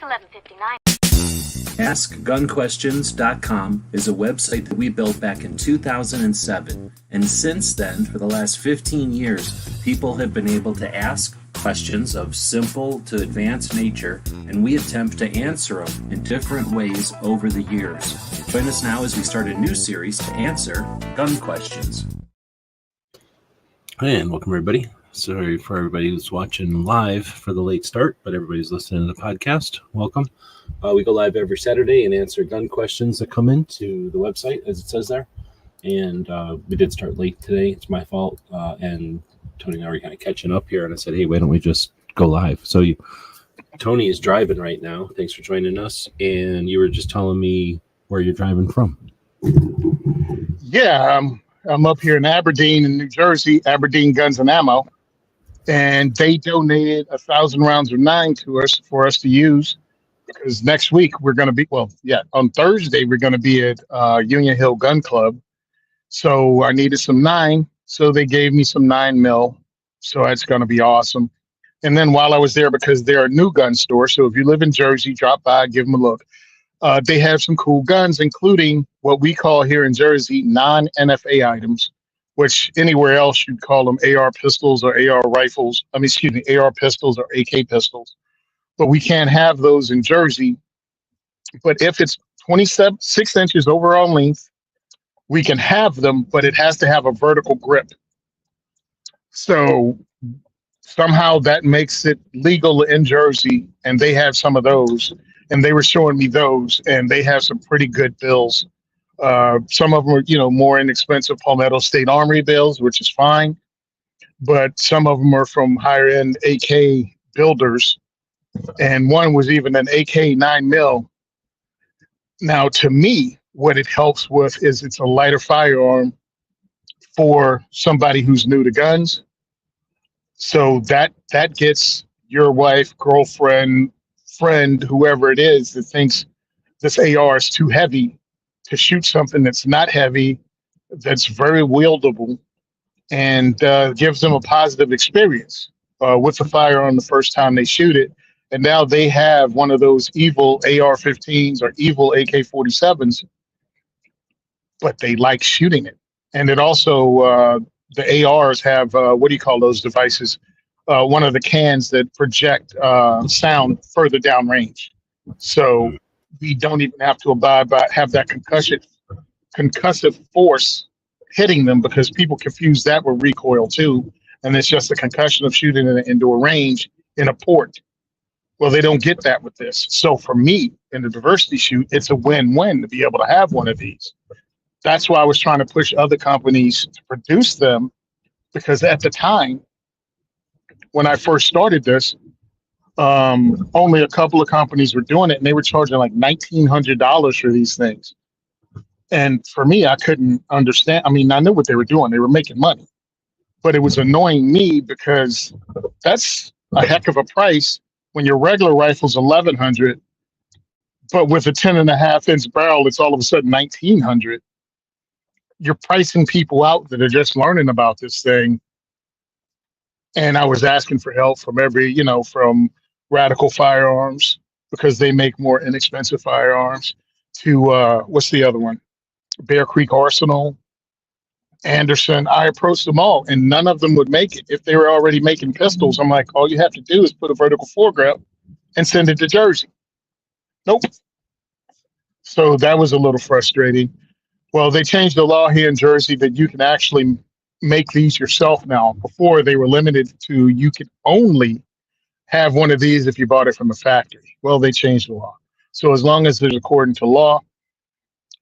11:59. AskGunQuestions.com is a website that we built back in 2007, and since then, for the last 15 years, people have been able to ask questions of simple to advanced nature, and we attempt to answer them in different ways over the years. Join us now as we start a new series to answer gun questions. And welcome, everybody. Sorry for everybody who's watching live for the late start, but everybody's listening to the podcast. Welcome. We go live every Saturday and answer gun questions that come into the website, as it says there. And we did start late today. It's my fault. And Tony and I were kind of catching up here. And I said, hey, why don't we just go live? So Tony is driving right now. Thanks for joining us. And you were just telling me where you're driving from. Yeah, I'm up here in Aberdeen in New Jersey, Aberdeen Guns and Ammo. And they donated 1,000 rounds of 9 to us for us to use. Because next week we're going to be, on Thursday we're going to be at Union Hill Gun Club. So I needed some 9. So they gave me some 9mm. So that's going to be awesome. And then while I was there, because they're a new gun store, so if you live in Jersey, drop by, give them a look. They have some cool guns, including what we call here in Jersey non-NFA items, which anywhere else you'd call them AR pistols or AR rifles. AR pistols or AK pistols. But we can't have those in Jersey. But if it's 6 inches overall length, we can have them, but it has to have a vertical grip. So somehow that makes it legal in Jersey, and they have some of those. And they were showing me those, and they have some pretty good bills. Some of them are, more inexpensive Palmetto State Armory bills, which is fine. But some of them are from higher end AK builders. And one was even an AK 9mm. Now, to me, what it helps with is it's a lighter firearm for somebody who's new to guns. So that gets your wife, girlfriend, friend, whoever it is that thinks this AR is too heavy to shoot something that's not heavy, that's very wieldable, and gives them a positive experience with the firearm the first time they shoot it. And now they have one of those evil AR-15s or evil AK-47s, but they like shooting it. And it also, the ARs have, what do you call those devices? One of the cans that project sound further down range. So we don't even have to have that concussive force hitting them, because people confuse that with recoil too. And it's just a concussion of shooting in an indoor range in a port. Well, they don't get that with this. So for me, in the diversity shoot, it's a win-win to be able to have one of these. That's why I was trying to push other companies to produce them, because at the time, when I first started this, only a couple of companies were doing it, and they were charging like $1,900 for these things. And for me, I couldn't understand. I mean, I knew what they were doing. They were making money. But it was annoying me, because that's a heck of a price when your regular rifle's $1,100, but with a 10.5-inch barrel, it's all of a sudden $1,900. You're pricing people out that are just learning about this thing. And I was asking for help from from Radical Firearms, because they make more inexpensive firearms, to what's the other one? Bear Creek Arsenal, Anderson. I approached them all, and none of them would make it. If they were already making pistols, I'm like, all you have to do is put a vertical foregrip and send it to Jersey. Nope. So that was a little frustrating. Well, they changed the law here in Jersey that you can actually make these yourself now. Before, they were limited to you could only have one of these if you bought it from a factory. Well, they changed the law. So as long as it's according to law,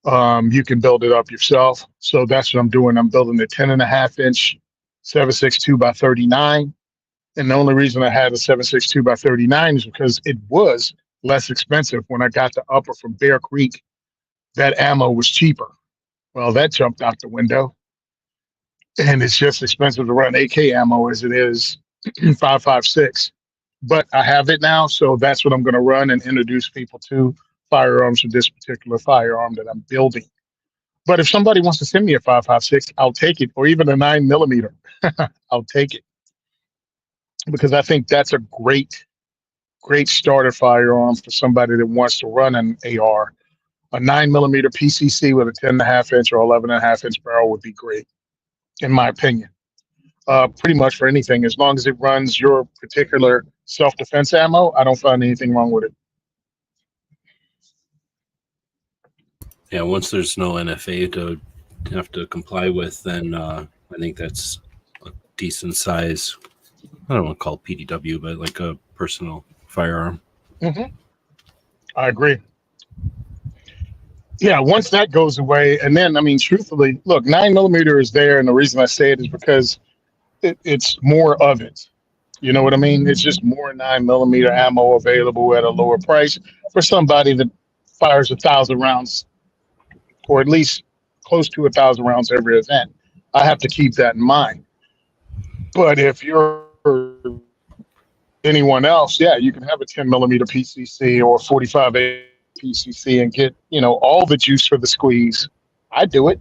you can build it up yourself. So that's what I'm doing. I'm building a 10.5-inch 7.62 by 39. And the only reason I had a 7.62 by 39 is because it was less expensive. When I got the upper from Bear Creek, that ammo was cheaper. Well, that jumped out the window. And it's just expensive to run AK ammo as it is 5.56. But I have it now, so that's what I'm going to run and introduce people to firearms with this particular firearm that I'm building. But if somebody wants to send me a 5.56, I'll take it, or even a 9mm. I'll take it, because I think that's a great great starter firearm for somebody that wants to run an AR. A 9mm PCC with a 10.5-inch or 11.5-inch barrel would be great, in my opinion. Pretty much for anything, as long as it runs your particular self-defense ammo, I don't find anything wrong with it. Yeah, once there's no NFA to have to comply with, then I think that's a decent size. I don't want to call it PDW, but like a personal firearm. Mm-hmm. I agree. Yeah, once that goes away, and then, I mean, truthfully, look, 9mm is there, and the reason I say it is because it's more of it. You know what I mean? It's just more 9mm ammo available at a lower price for somebody that fires 1,000 rounds, or at least close to 1,000 rounds every event. I have to keep that in mind. But if you're anyone else, yeah, you can have a 10mm PCC or 45A PCC and get, all the juice for the squeeze. I do it,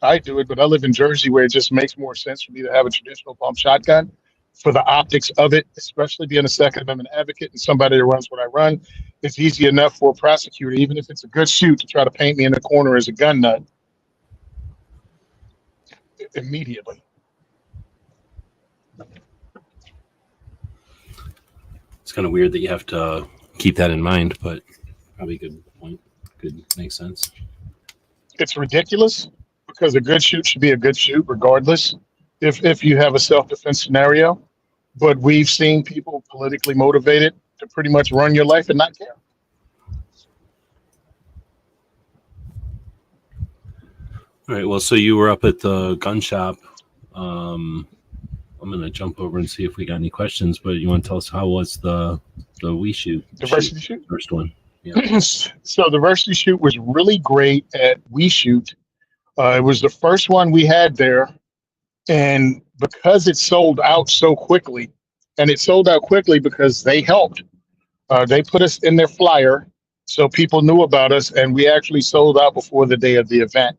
but I live in Jersey where it just makes more sense for me to have a traditional pump shotgun for the optics of it, especially being a Second Amendment advocate and somebody that runs what I run. It's easy enough for a prosecutor, even if it's a good shoot, to try to paint me in the corner as a gun nut immediately. It's kind of weird that you have to keep that in mind, but probably a good point. Makes sense. It's ridiculous because a good shoot should be a good shoot regardless if you have a self-defense scenario. But we've seen people politically motivated to pretty much run your life and not care. All right. Well, so you were up at the gun shop. I'm going to jump over and see if we got any questions, but you want to tell us how was the Wii shoot? Diversity shoot? First one. Yeah. So the diversity shoot was really great at Wii Shoot. It was the first one we had there. And because it sold out so quickly, and it sold out quickly because they helped. They put us in their flyer so people knew about us, and we actually sold out before the day of the event.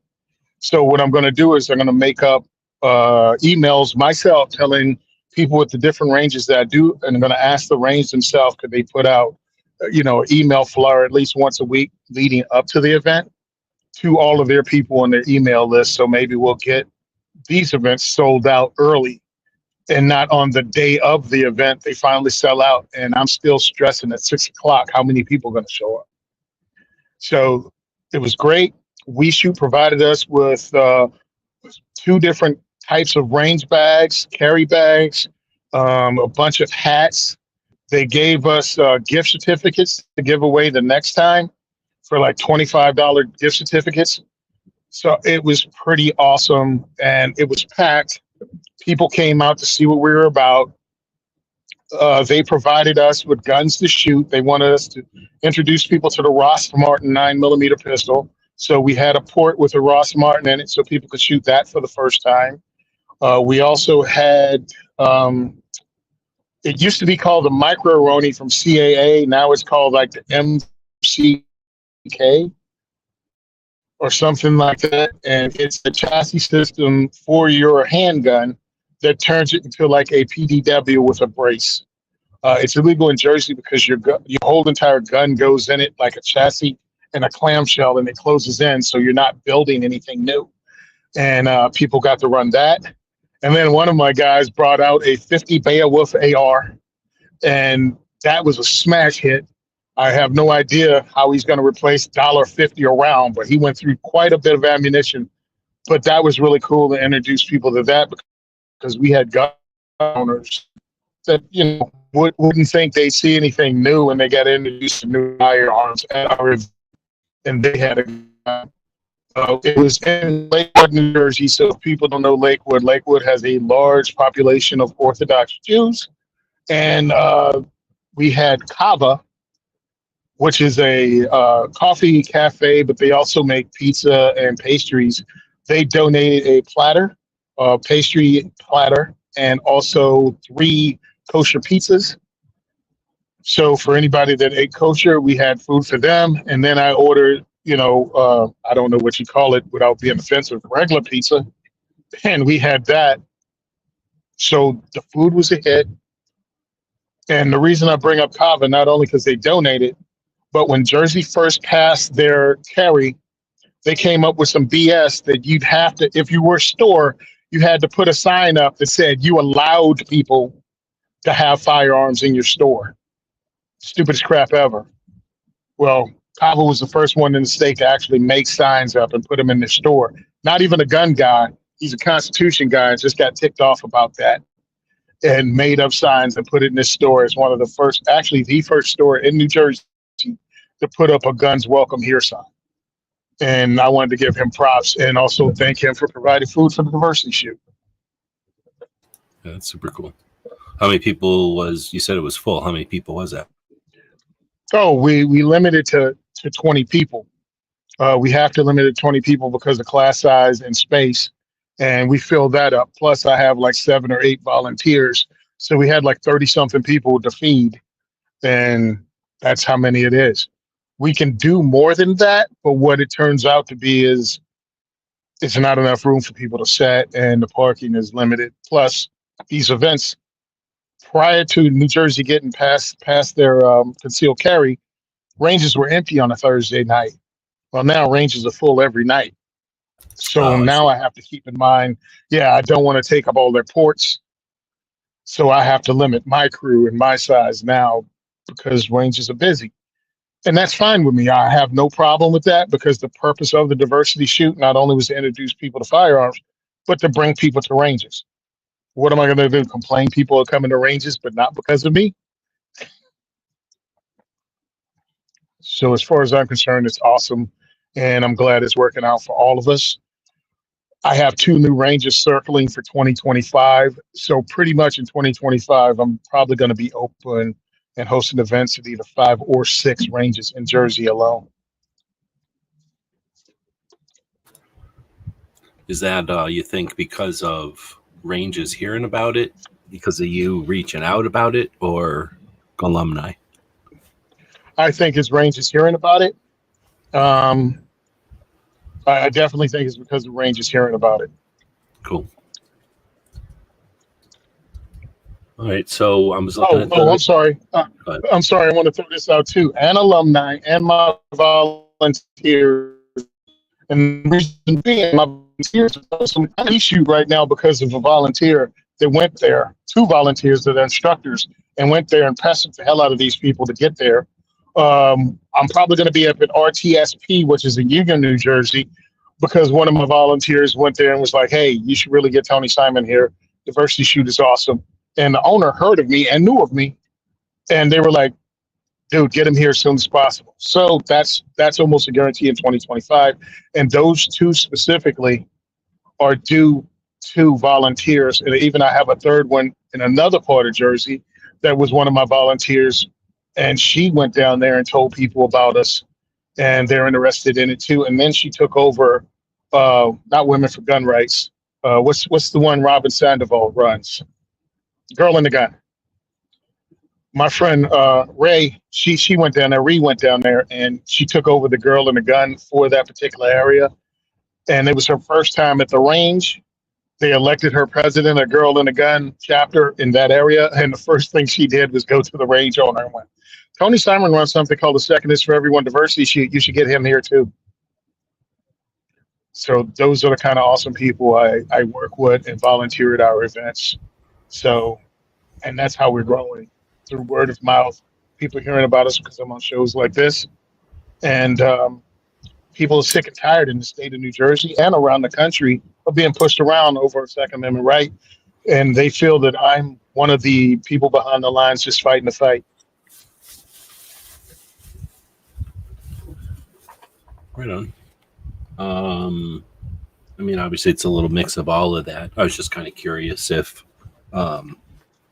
So what I'm going to do is I'm going to make up emails myself telling people with the different ranges that I do, and I'm going to ask the range themselves, could they put out, email flyer at least once a week leading up to the event to all of their people on their email list. So maybe we'll get these events sold out early and not on the day of the event. They finally sell out, and I'm still stressing at 6 o'clock how many people are going to show up. So it was great. We Shoot provided us with 2 different types of range bags, carry bags, a bunch of hats. They gave us gift certificates to give away the next time for like $25 gift certificates. So it was pretty awesome, and it was packed. People came out to see what we were about. They provided us with guns to shoot. They wanted us to introduce people to the Ross Martin 9mm pistol. So we had a port with a Ross Martin in it so people could shoot that for the first time. We also had, it used to be called the Micro Roni from CAA. Now it's called like the MCK or something like that. And it's a chassis system for your handgun that turns it into like a PDW with a brace. It's illegal in Jersey because your whole entire gun goes in it like a chassis and a clamshell, and it closes in, so you're not building anything new. And people got to run that. And then one of my guys brought out a 50 Beowulf AR, and that was a smash hit. I have no idea how he's going to replace $1.50 a round, but he went through quite a bit of ammunition. But that was really cool to introduce people to that, because we had gun owners that wouldn't think they'd see anything new when they got introduced to new firearms at our event, and they had a it was in Lakewood, New Jersey. So if people don't know Lakewood, Lakewood has a large population of Orthodox Jews. And we had Kava, which is a coffee cafe, but they also make pizza and pastries. They donated a platter, pastry platter, and also 3 kosher pizzas. So for anybody that ate kosher, we had food for them. And then I ordered, I don't know what you call it without being offensive, regular pizza. And we had that. So the food was a hit. And the reason I bring up Kava, not only because they donated, but when Jersey first passed their carry, they came up with some BS that you'd have to, if you were a store, you had to put a sign up that said you allowed people to have firearms in your store. Stupidest crap ever. Well, Kava was the first one in the state to actually make signs up and put them in their store. Not even a gun guy. He's a Constitution guy and just got ticked off about that and made up signs and put it in his store as one of the first, actually the first store in New Jersey to put up a guns welcome here sign. And I wanted to give him props and also thank him for providing food for the diversity shoot. Yeah, that's super cool. How many people was, you said it was full. How many people was that? Oh, we limited to 20 people. We have to limit it to 20 people because of class size and space. And we filled that up. Plus I have like 7 or 8 volunteers. So we had like 30 something people to feed. And that's how many it is. We can do more than that, but what it turns out to be is it's not enough room for people to sit and the parking is limited. Plus these events prior to New Jersey getting past their concealed carry, ranges were empty on a Thursday night. Well, now ranges are full every night. So now I have to keep in mind, I don't want to take up all their ports. So I have to limit my crew and my size now because ranges are busy. And that's fine with me. I have no problem with that because the purpose of the diversity shoot not only was to introduce people to firearms, but to bring people to ranges. What am I going to do? Complain people are coming to ranges, but not because of me? So as far as I'm concerned, it's awesome. And I'm glad it's working out for all of us. I have 2 new ranges circling for 2025. So pretty much in 2025, I'm probably going to be open and hosting events at either 5 or 6 ranges in Jersey alone. Is that, you think, because of ranges hearing about it, because of you reaching out about it, or alumni? I think it's ranges hearing about it. I definitely think it's because of ranges hearing about it. Cool. All right, so I was looking at I'm sorry. I'm sorry. I want to throw this out too. And alumni and my volunteers. And the reason being, my volunteers are some issue right now because of a volunteer that went there. 2 volunteers that are instructors and went there and pestered the hell out of these people to get there. I'm probably going to be up at RTSP, which is in Union, New Jersey, because one of my volunteers went there and was like, "Hey, you should really get Tony Simon here. Diversity shoot is awesome." And the owner heard of me and knew of me, and they were like, "Dude, get him here as soon as possible." So that's almost a guarantee in 2025. And those 2 specifically are due to volunteers. And even I have a third one in another part of Jersey that was one of my volunteers. And she went down there and told people about us, and they're interested in it too. And then she took over, not Women for Gun Rights. What's the one Robin Sandoval runs? Girl in the Gun. My friend Ray, she went down there. Ree went down there, and she took over the Girl in the Gun for that particular area. And it was her first time at the range. They elected her president, a Girl in the Gun chapter in that area. And the first thing she did was go to the range owner and went, "Tony Simon runs something called the Second is for Everyone Diversity Shoot. You should get him here too." So those are the kind of awesome people I work with and volunteer at our events. So, and that's how we're growing, through word of mouth, people hearing about us because I'm on shows like this. And people are sick and tired in the state of New Jersey and around the country of being pushed around over a Second Amendment right. And they feel that I'm one of the people behind the lines just fighting the fight. Right on. I mean, obviously it's a little mix of all of that. I was just kind of curious if, I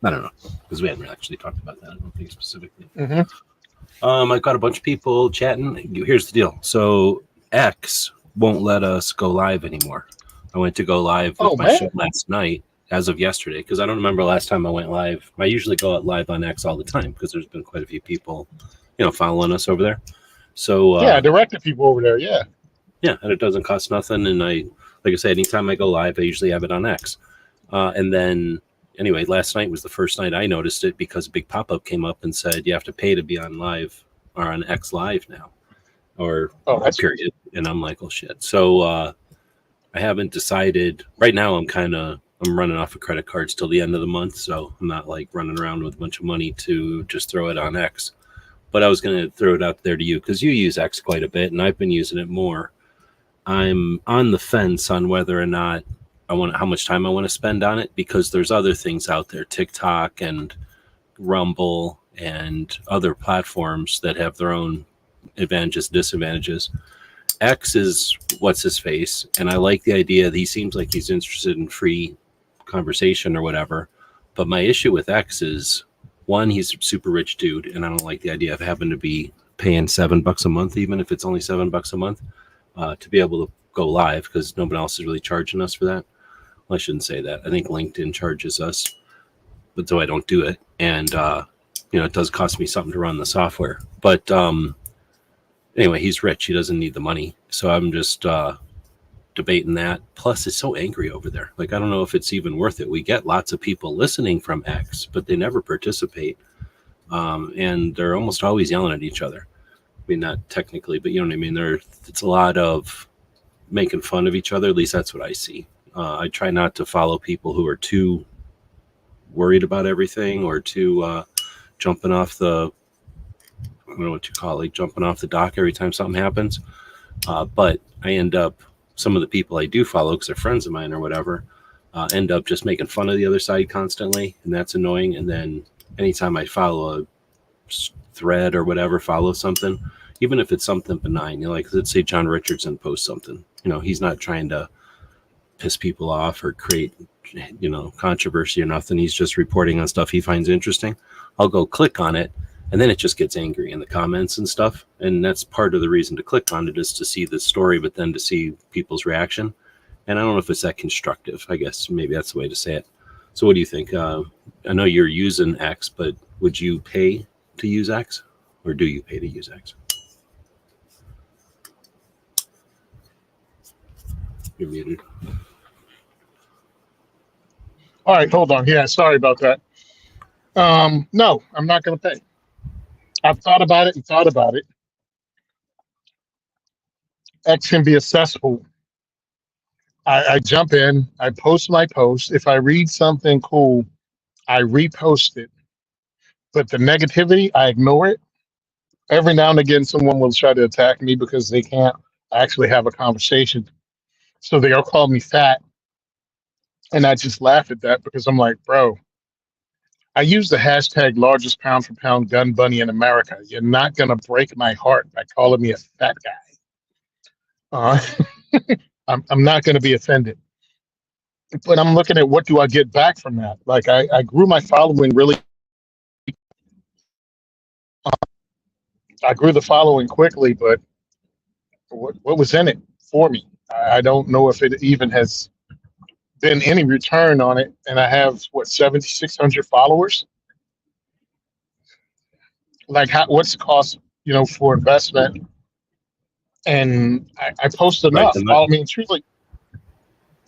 don't know, because we hadn't actually talked about that, I don't think specifically. I've got a bunch of people chatting. Here's the deal. So X won't let us go live anymore. I went to go live with my show last night, as of yesterday, because I don't remember last time I went live. I usually go out live on X all the time because there's been quite a few people, following us over there. So I directed people over there. Yeah, and it doesn't cost nothing. And like I said, anytime I go live, I usually have it on X. And then anyway, last night was the first night I noticed it because a big pop-up came up and said you have to pay to be on live or on X Live now, or period. And I'm like, oh shit. So I haven't decided right now. I'm running off of credit cards till the end of the month, so I'm not like running around with a bunch of money to just throw it on X. But I was going to throw it out there to you because you use X quite a bit, and I've been using it more. I'm on the fence on whether or not how much time I want to spend on it, because there's other things out there, TikTok and Rumble and other platforms that have their own advantages, disadvantages. X is what's his face, and I like the idea that he seems like he's interested in free conversation or whatever. But my issue with X is, one, he's a super rich dude, and I don't like the idea of having to be paying $7 a month, even if it's only $7 a month, to be able to go live, because nobody else is really charging us for that. Well, I shouldn't say that. I think LinkedIn charges us, but so I don't do it. And, it does cost me something to run the software. But anyway, he's rich. He doesn't need the money. So I'm just debating that. Plus, it's so angry over there. Like, I don't know if it's even worth it. We get lots of people listening from X, but they never participate. And they're almost always yelling at each other. I mean, not technically, but you know what I mean? It's a lot of making fun of each other. At least that's what I see. I try not to follow people who are too worried about everything or too jumping off the, I don't know what you call it, jumping off the dock every time something happens. But I end up, some of the people I do follow, because they're friends of mine or whatever, end up just making fun of the other side constantly, and that's annoying. And then anytime I follow a thread or whatever, follow something, even if it's something benign, like let's say John Richardson posts something, he's not trying to piss people off or create, controversy or nothing. He's just reporting on stuff he finds interesting. I'll go click on it, and then it just gets angry in the comments and stuff. And that's part of the reason to click on it, is to see the story, but then to see people's reaction. And I don't know if it's that constructive. I guess maybe that's the way to say it. So what do you think? I know you're using X, but would you pay to use X, or do you pay to use X? You're muted. All right, hold on. Yeah, sorry about that. No, I'm not going to pay. I've thought about it and thought about it. X can be a cesspool. I jump in, I post my post. If I read something cool, I repost it. But the negativity, I ignore it. Every now and again, someone will try to attack me because they can't actually have a conversation. So they'll call me fat. And I just laugh at that because I'm like, bro, I use the hashtag largest pound for pound gun bunny in America. You're not going to break my heart by calling me a fat guy. I'm not going to be offended. But I'm looking at, what do I get back from that? Like, I grew my following really. I grew the following quickly, but what was in it for me? I don't know if it even has been any return on it. And I have, 7,600 followers? Like, what's the cost, for investment? And I post enough. I mean, truly,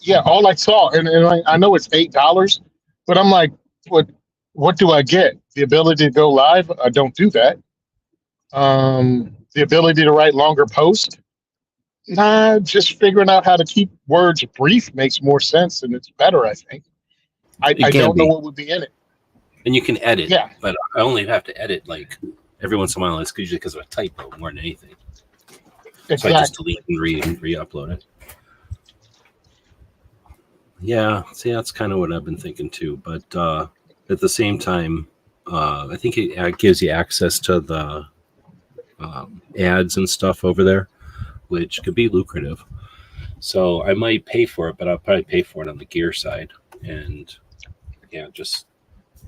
yeah, all I saw, and I know it's $8, but I'm like, what do I get? The ability to go live? I don't do that. The ability to write longer posts? Nah, just figuring out how to keep words brief makes more sense, and it's better, I think. I don't know what would be in it. And you can edit, yeah, but I only have to edit like every once in a while. It's usually because of a typo more than anything. Exactly. So I just delete and re-upload it. Yeah, see, that's kind of what I've been thinking too. But at the same time, I think it gives you access to the ads and stuff over there, which could be lucrative. So I might pay for it, but I'll probably pay for it on the gear side. And yeah, just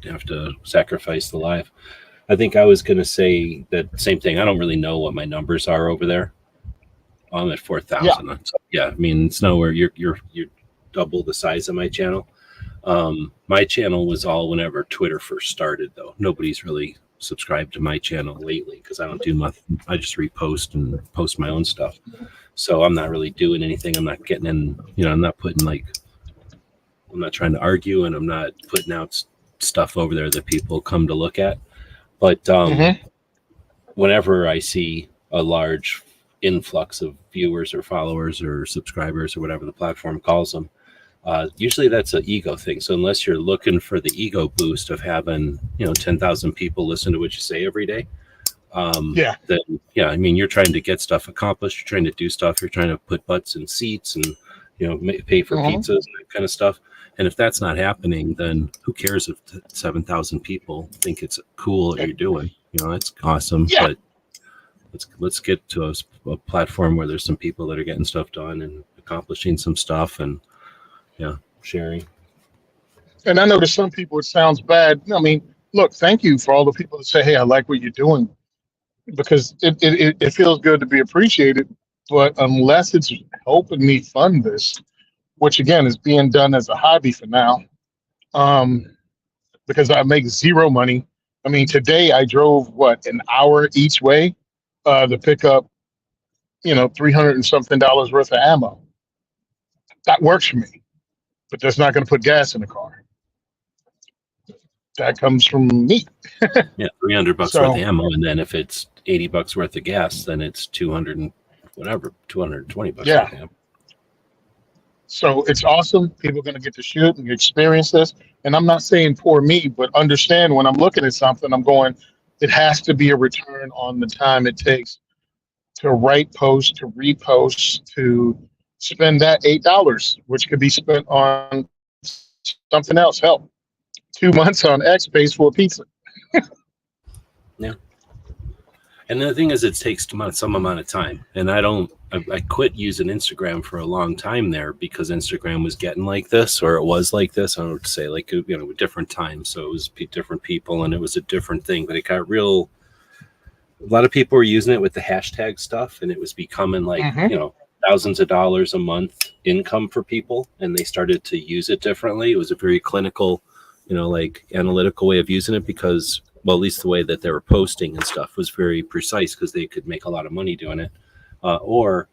have to sacrifice the live. I think I was going to say that same thing. I don't really know what my numbers are over there. I'm at 4,000. Yeah. So, yeah, I mean, it's nowhere. You're double the size of my channel. My channel was all whenever Twitter first started, though. Nobody's really subscribed to my channel lately because I don't do much. I just repost and post my own stuff. So I'm not really doing anything. I'm not getting in, I'm not putting like I'm not trying to argue, and I'm not putting out stuff over there that people come to look at. But whenever I see a large influx of viewers or followers or subscribers or whatever the platform calls them, usually that's an ego thing. So unless you're looking for the ego boost of having 10,000 people listen to what you say every day, then I mean, you're trying to get stuff accomplished. You're trying to do stuff. You're trying to put butts in seats and pay for pizzas and that kind of stuff. And if that's not happening, then who cares if 7,000 people think it's cool what you're doing? It's awesome. Yeah. But let's get to a platform where there's some people that are getting stuff done and accomplishing some stuff and sharing. And I know to some people it sounds bad. I mean, look, thank you for all the people that say, "Hey, I like what you're doing," because it feels good to be appreciated. But unless it's helping me fund this, which again is being done as a hobby for now, because I make zero money. I mean, today I drove an hour each way to pick up, $300 and something worth of ammo. That works for me, but that's not going to put gas in the car. That comes from me. Yeah, $300 worth of ammo, and then if it's $80 worth of gas, then it's 200 and whatever, $220. Yeah. So it's awesome. People are going to get to shoot and experience this. And I'm not saying poor me, but understand when I'm looking at something, I'm going, it has to be a return on the time it takes to write posts, to repost, to spend that $8, which could be spent on something else. Help. 2 months on X pays for a pizza. Yeah. And the thing is, it takes some amount of time. And I quit using Instagram for a long time there because Instagram was getting like this, or it was like this. I don't know what to say, like, a different time. So it was different people and it was a different thing, but it got a lot of people were using it with the hashtag stuff, and it was becoming like, thousands of dollars a month income for people. And they started to use it differently. It was a very clinical, analytical way of using it because, well, at least the way that they were posting and stuff was very precise because they could make a lot of money doing it. Or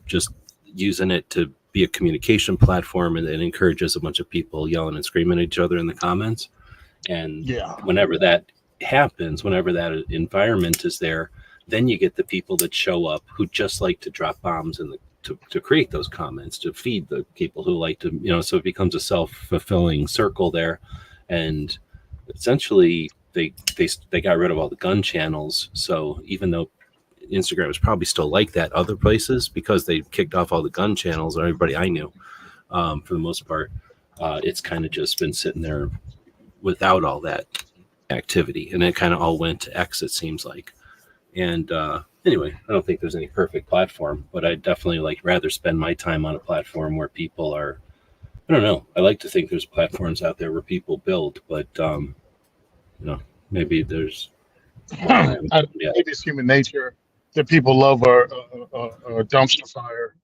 just using it to be a communication platform, and it encourages a bunch of people yelling and screaming at each other in the comments. And whenever that happens, whenever that environment is there, then you get the people that show up who just like to drop bombs to create those comments, to feed the people who like to, so it becomes a self-fulfilling circle there. And essentially they got rid of all the gun channels. So even though Instagram is probably still like that other places, because they kicked off all the gun channels, or everybody I knew, for the most part, it's kind of just been sitting there without all that activity, and it kind of all went to X, it seems like. And anyway, I don't think there's any perfect platform, but I definitely rather spend my time on a platform where people are, I don't know, I like to think there's platforms out there where people build, but maybe there's maybe it's human nature that people love a dumpster fire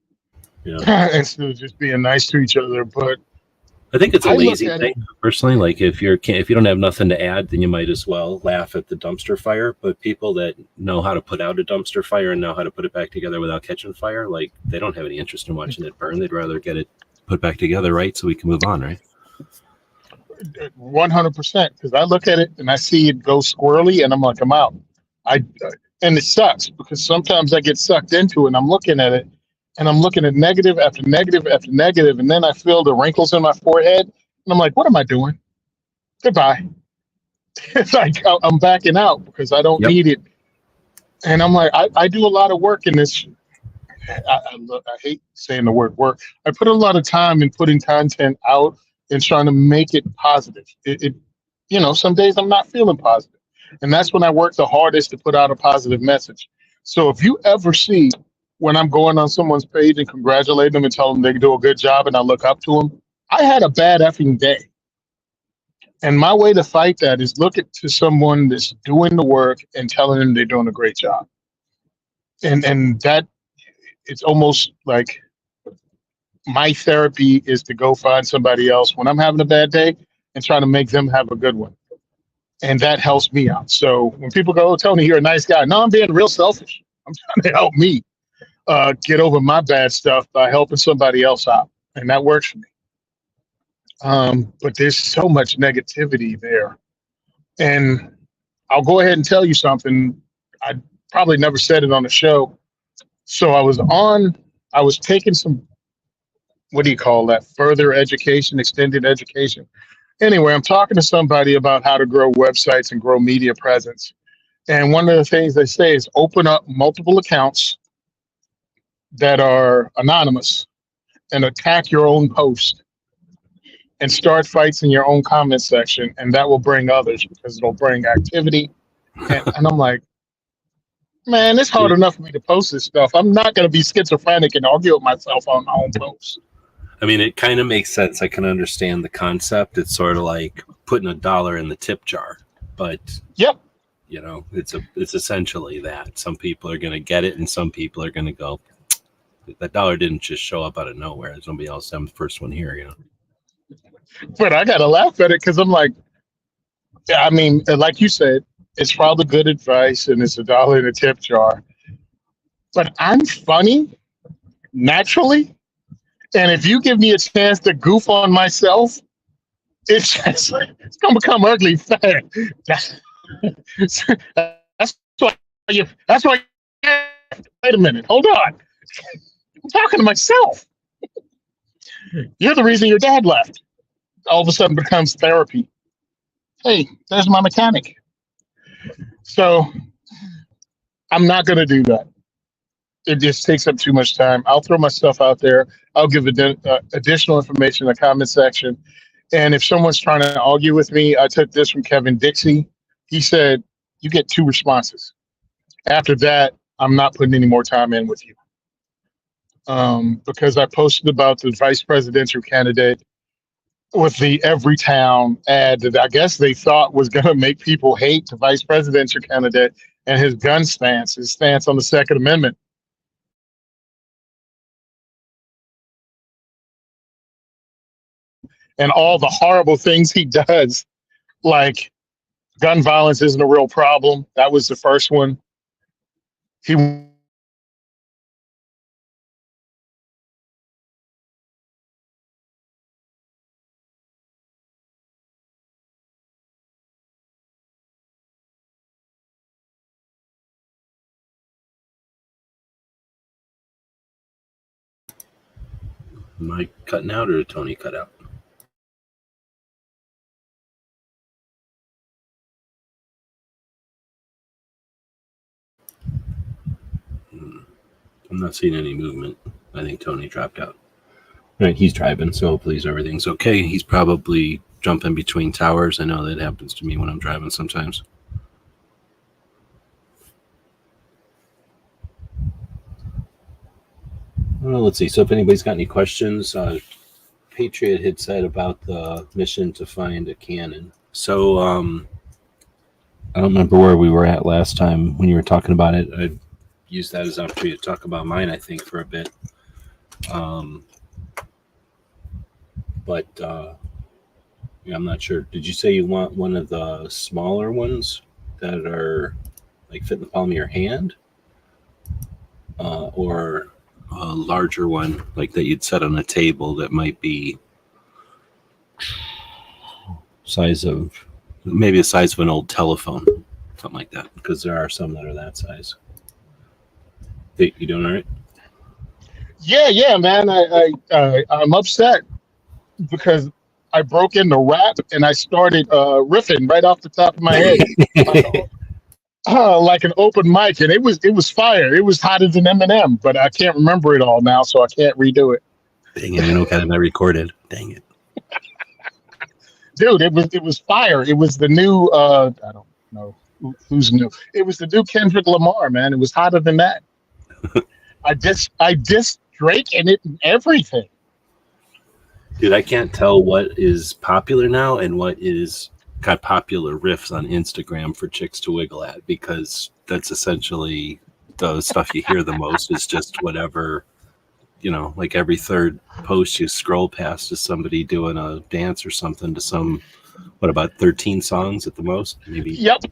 instead of just being nice to each other. But I think it's a lazy thing, personally. Like if you don't have nothing to add, then you might as well laugh at the dumpster fire. But people that know how to put out a dumpster fire and know how to put it back together without catching fire, they don't have any interest in watching it burn. They'd rather get it put back together, right? So we can move on, right? 100%. Because I look at it and I see it go squirrely, and I'm like, I'm out. And it sucks because sometimes I get sucked into it and I'm looking at it and I'm looking at negative after negative after negative. And then I feel the wrinkles in my forehead and I'm like, what am I doing? Goodbye. It's like I'm backing out because I don't need it. And I'm like, I do a lot of work in this. I hate saying the word work. I put a lot of time in putting content out and trying to make it positive. Some days I'm not feeling positive. And that's when I work the hardest to put out a positive message. So if you ever see when I'm going on someone's page and congratulate them and tell them they do a good job and I look up to them, I had a bad effing day. And my way to fight that is look to someone that's doing the work and telling them they're doing a great job. And that it's almost like my therapy is to go find somebody else when I'm having a bad day and try to make them have a good one. And that helps me out. So when people go, oh, Tony, you're a nice guy. No, I'm being real selfish. I'm trying to help me get over my bad stuff by helping somebody else out. And that works for me. But there's so much negativity there. And I'll go ahead and tell you something. I probably never said it on the show. So I was taking some, what do you call that? Further education, extended education. Anyway, I'm talking to somebody about how to grow websites and grow media presence. And one of the things they say is open up multiple accounts that are anonymous and attack your own post and start fights in your own comment section. And that will bring others because it'll bring activity. And I'm like, man, it's hard enough for me to post this stuff. I'm not going to be schizophrenic and argue with myself on my own posts. I mean, it kind of makes sense. I can understand the concept. It's sort of like putting $1 in the tip jar, but yep, you know, it's essentially that. Some people are going to get it, and some people are going to go, that dollar didn't just show up out of nowhere. Somebody else, I'm the first one here, you know. But I got to laugh at it because I'm like, yeah, I mean, like you said, it's probably good advice and it's $1 in a tip jar. But I'm funny naturally. And if you give me a chance to goof on myself, it's going to become ugly fast. That's why, wait a minute, hold on. I'm talking to myself. You're the reason your dad left. All of a sudden becomes therapy. Hey, there's my mechanic. So I'm not going to do that. It just takes up too much time. I'll throw my stuff out there. I'll give additional information in the comment section. And if someone's trying to argue with me, I took this from Kevin Dixie. He said, you get 2 responses. After that, I'm not putting any more time in with you. Because I posted about the vice presidential candidate with the Everytown ad that I guess they thought was going to make people hate the vice presidential candidate and his gun stance, his stance on the Second Amendment. And all the horrible things he does, like gun violence isn't a real problem. That was the first one. He Am I cutting out or did Tony cut out? I'm not seeing any movement. I think Tony dropped out. All right, he's driving, so hopefully everything's okay. He's probably jumping between towers. I know that happens to me when I'm driving sometimes. Well, let's see. So if anybody's got any questions, Patriot had said about the mission to find a cannon. So I don't remember where we were at last time when you were talking about it. I used that as an opportunity to talk about mine, I think, for a bit. But yeah, I'm not sure. Did you say you want one of the smaller ones that are like fit in the palm of your hand? Or a larger one like that you'd set on a table that might be size of maybe the size of an old telephone, something like that, because there are some that are that size. Hey, you doing all right? Yeah, man. I'm upset because I broke into rap and I started riffing right off the top of my head. Like an open mic, and it was fire. It was hotter than Eminem, but I can't remember it all now, so I can't redo it. Dang it! I know kind of I recorded. Dang it, dude! It was fire. It was the new. I don't know who's new. It was the new Kendrick Lamar, man. It was hotter than that. I dissed Drake and it and everything. Dude, I can't tell what is popular now and what is got popular riffs on Instagram for chicks to wiggle at, because that's essentially the stuff you hear the most is just whatever, you know, like every third post you scroll past is somebody doing a dance or something to some, what, about 13 songs at the most? Maybe yep.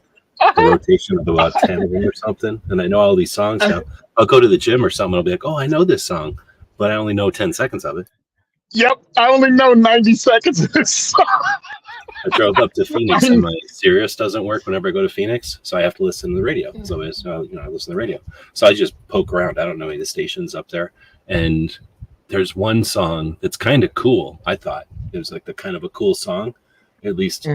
A rotation of about 10 of them or something. And I know all these songs now. I'll go to the gym or something. I'll be like, oh, I know this song, but I only know 10 seconds of it. Yep, I only know 90 seconds of this song. I drove up to Phoenix and my Sirius doesn't work whenever I go to Phoenix, so I have to listen to the radio. So I listen to the radio. So I just poke around. I don't know any of the stations up there, and there's one song that's kind of cool. I thought it was like the kind of a cool song, at least,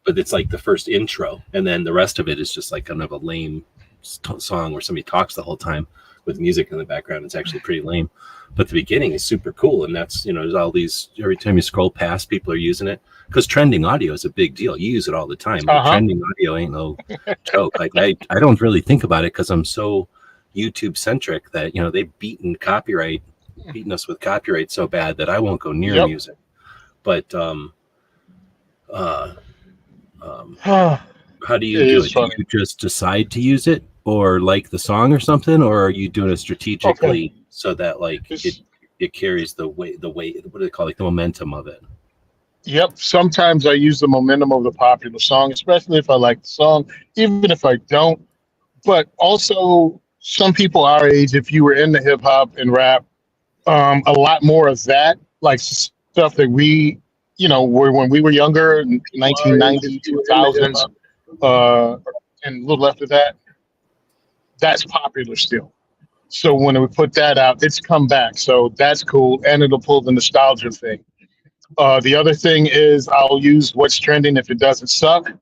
but it's like the first intro, and then the rest of it is just like kind of a lame song where somebody talks the whole time with music in the background. It's actually pretty lame, but the beginning is super cool. And that's, there's all these, every time you scroll past, people are using it because trending audio is a big deal. You use it all the time. Trending audio ain't no joke. Like I don't really think about it because I'm so YouTube centric that, they've beaten us with copyright so bad that I won't go near music. But how do you do it? Do you just decide to use it or like the song or something, or are you doing it strategically so that like it carries the weight, what do they call it, like the momentum of it? Yep. Sometimes I use the momentum of the popular song, especially if I like the song, even if I don't. But also, some people our age, if you were into hip hop and rap, a lot more of that, like stuff that we, were when we were younger, 1990, 2000s, and a little after that, that's popular still. So when we put that out, it's come back. So that's cool, and it'll pull the nostalgia thing. The other thing is I'll use what's trending if it doesn't suck.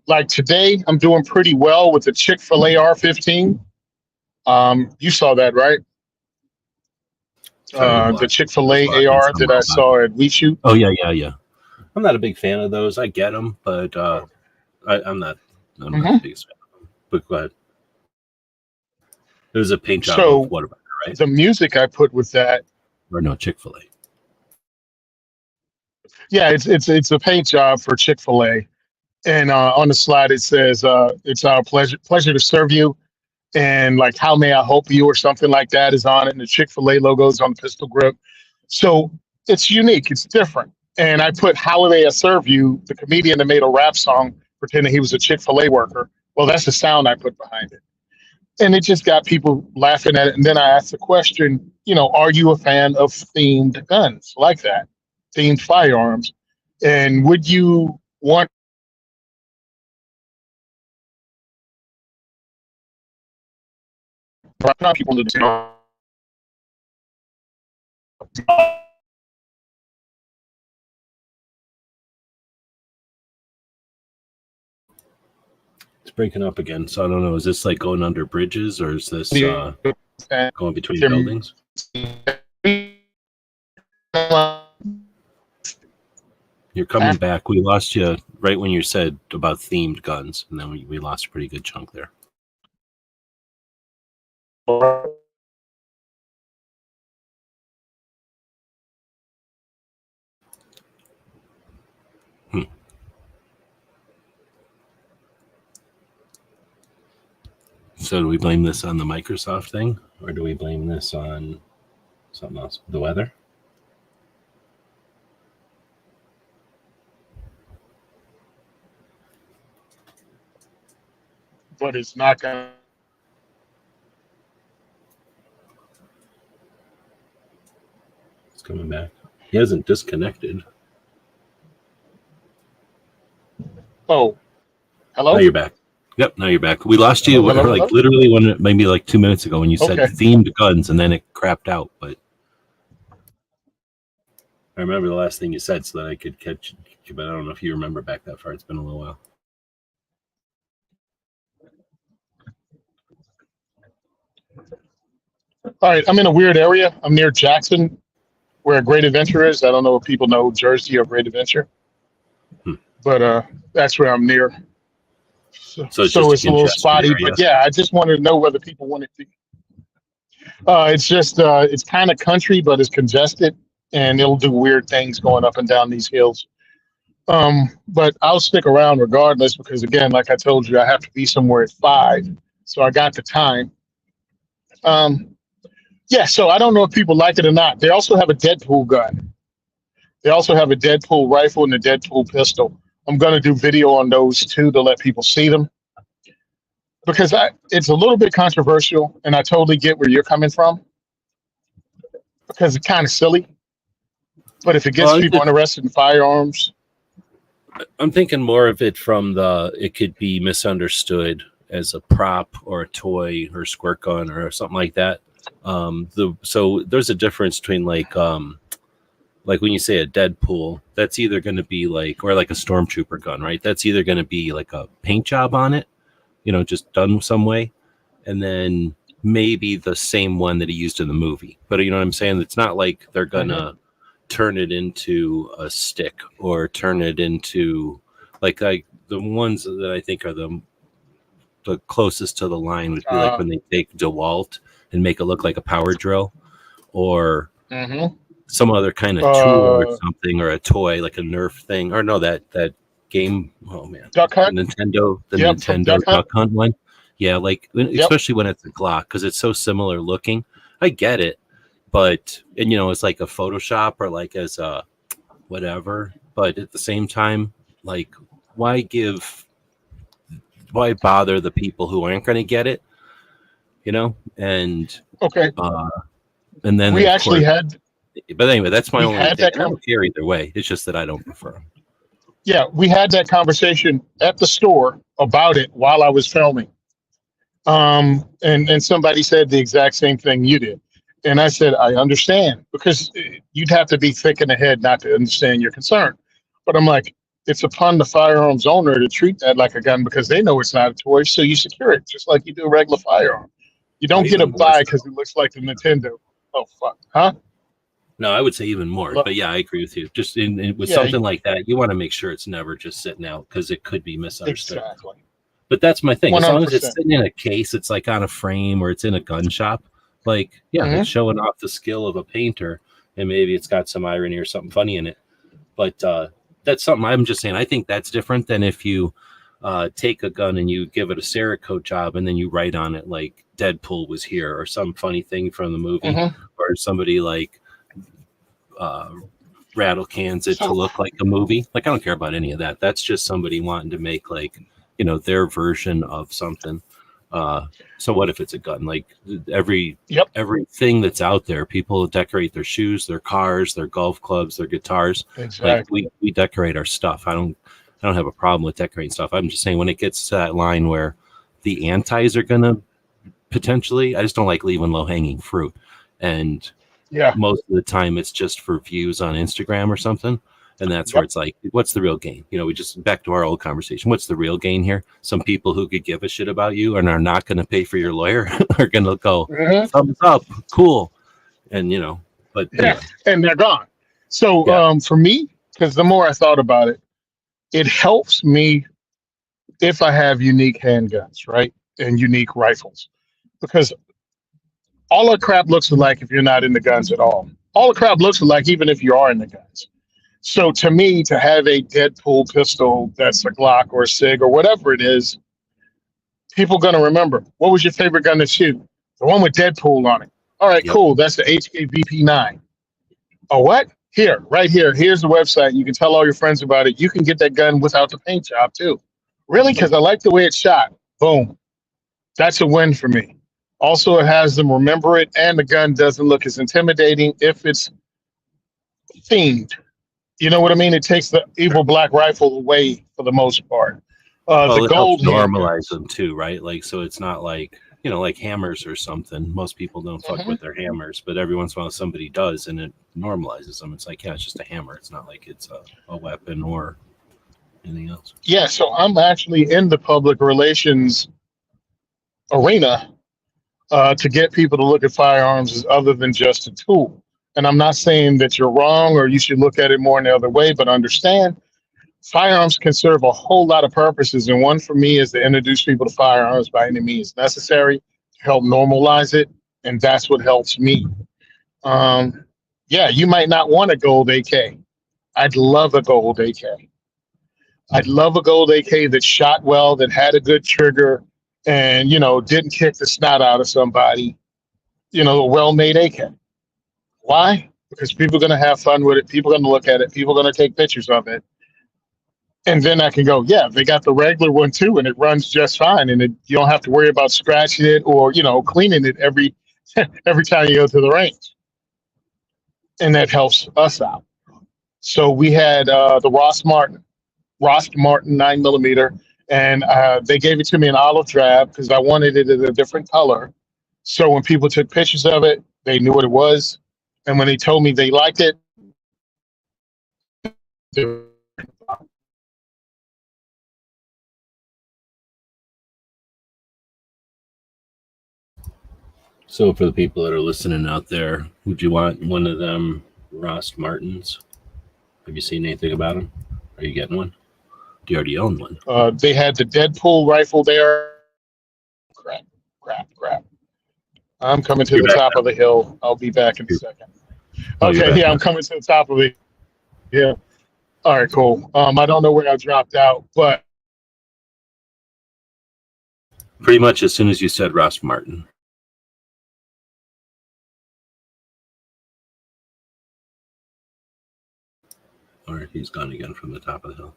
Like today, I'm doing pretty well with the Chick-fil-A R15. You saw that, right? The Chick-fil-A AR that I saw at We Shoot. Oh, yeah. I'm not a big fan of those. I get them, but I'm not the biggest fan of them. But go ahead. It was a paint job of Whataburger, right? The music I put with that. Or no, Chick-fil-A. Yeah, it's a paint job for Chick-fil-A. And on the slide, it says, it's our pleasure to serve you. And like, how may I help you or something like that is on it. And the Chick-fil-A logo is on the pistol grip. So it's unique. It's different. And I put how may I serve you, the comedian that made a rap song pretending he was a Chick-fil-A worker. Well, that's the sound I put behind it. And it just got people laughing at it. And then I asked the question, are you a fan of themed guns like that, themed firearms? And would you want people to know? It's breaking up again, so I don't know. Is this like going under bridges, or is this going between buildings? You're coming back. We lost you right when you said about themed guns, and then we lost a pretty good chunk there. So do we blame this on the Microsoft thing, or do we blame this on something else? The weather? But it's not going to. It's coming back. He hasn't disconnected. Oh, hello? Now you're back. Yep, now you're back. We lost you hello? Literally maybe like 2 minutes ago when you said themed guns, and then it crapped out. But I remember the last thing you said so that I could catch you, but I don't know if you remember back that far. It's been a little while. All right, I'm in a weird area. I'm near Jackson, where Great Adventure is. I don't know if people know Jersey or Great Adventure, but that's where I'm near. So it's a little spotty, area. But yeah, I just wanted to know whether people wanted to. It's just it's kind of country, but it's congested, and it'll do weird things going up and down these hills. But I'll stick around regardless because, again, like I told you, I have to be somewhere at 5, so I got the time. Yeah, so I don't know if people like it or not. They also have a Deadpool gun. They also have a Deadpool rifle and a Deadpool pistol. I'm going to do video on those too to let people see them because it's a little bit controversial, and I totally get where you're coming from because it's kind of silly. But if it gets Well, people interested in firearms, I'm thinking more of it from it could be misunderstood as a prop or a toy or a squirt gun or something like that. So there's a difference between like when you say a Deadpool, that's either going to be or like a stormtrooper gun, right? That's either going to be like a paint job on it, just done some way, and then maybe the same one that he used in the movie. But you know what I'm saying? It's not like they're gonna turn it into a stick or turn it into like the ones that I think are the closest to the line would be like when they take DeWalt and make it look like a power drill or some other kind of tool or something, or a toy like a Nerf thing, or no, that game. Oh man, Duck Hunt, the Nintendo Duck Hunt one. Yeah, especially when it's a Glock, because it's so similar looking. I get it, but it's like a Photoshop or like as a whatever. But at the same time, like, why bother the people who aren't going to get it? And and then we actually had. But anyway, that's my only thing. I don't care either way. It's just that I don't prefer them. Yeah, we had that conversation at the store about it while I was filming. And somebody said the exact same thing you did. And I said, I understand, because you'd have to be thick in the head not to understand your concern. But I'm like, it's upon the firearms owner to treat that like a gun, because they know it's not a toy. So you secure it just like you do a regular firearm. You don't get a buy because it looks like the Nintendo. Oh, fuck. Huh? No, I would say even more, but yeah, I agree with you. Just with something like that, you want to make sure it's never just sitting out, because it could be misunderstood. Exactly. But that's my thing. 100%. As long as it's sitting in a case, it's like on a frame or it's in a gun shop. It's showing off the skill of a painter, and maybe it's got some irony or something funny in it. But that's something I'm just saying. I think that's different than if you take a gun and you give it a Cerakote job and then you write on it like Deadpool was here or some funny thing from the movie, or somebody rattle cans it to look like a movie. Like, I don't care about any of that. That's just somebody wanting to make their version of something. So what if it's a gun? Like everything that's out there, people decorate their shoes, their cars, their golf clubs, their guitars. Exactly. Like we decorate our stuff. I don't have a problem with decorating stuff. I'm just saying, when it gets to that line where the antis are gonna potentially, I just don't like leaving low hanging fruit. And most of the time it's just for views on Instagram or something. And that's where it's like, what's the real gain? We just back to our old conversation. What's the real gain here? Some people who could give a shit about you and are not going to pay for your lawyer are going to go, thumbs up, cool. And, but anyway. And they're gone. So for me, because the more I thought about it, it helps me if I have unique handguns, right? And unique rifles. Because all the crap looks alike if you're not in the guns at all. All the crap looks alike even if you are in the guns. So to me, to have a Deadpool pistol that's a Glock or a SIG or whatever it is, people are going to remember. What was your favorite gun to shoot? The one with Deadpool on it. All right, cool. That's the HKVP9. Oh, what? Right here. Here's the website. You can tell all your friends about it. You can get that gun without the paint job too. Really? Because I like the way it's shot. Boom. That's a win for me. Also, it has them remember it, and the gun doesn't look as intimidating if it's themed. You know what I mean? It takes the evil black rifle away for the most part. The gold normalize them too, right? Like, so it's not like, like hammers or something. Most people don't fuck with their hammers, but every once in a while somebody does, and it normalizes them. It's like, it's just a hammer. It's not like it's a weapon or anything else. Yeah, so I'm actually in the public relations arena to get people to look at firearms as other than just a tool. And I'm not saying that you're wrong or you should look at it more in the other way, but understand firearms can serve a whole lot of purposes. And one for me is to introduce people to firearms by any means necessary to help normalize it. And that's what helps me. You might not want a gold AK. I'd love a gold AK. I'd love a gold AK that shot well, that had a good trigger and, didn't kick the snot out of somebody, a well-made AK. Why? Because people are going to have fun with it. People are going to look at it. People are going to take pictures of it. And then I can go, they got the regular one too, and it runs just fine. And you don't have to worry about scratching it or, cleaning it every time you go to the range. And that helps us out. So we had the Ross Martin 9mm, and they gave it to me in olive drab because I wanted it in a different color. So when people took pictures of it, they knew what it was, and when they told me they liked it, they- So for the people that are listening out there, would you want one of them Ross Martins? Have you seen anything about them? Are you getting one? Do you already own one? they had the Deadpool rifle there. Crap. I'm coming to You're the back top now. of the hill. I'll be back in a second. Oh, you're Okay, back yeah, now. I'm coming to the top of the hill. All right, cool. I don't know where I dropped out, but Pretty much as soon as you said Ross Martin. All right, he's gone again from the top of the hill.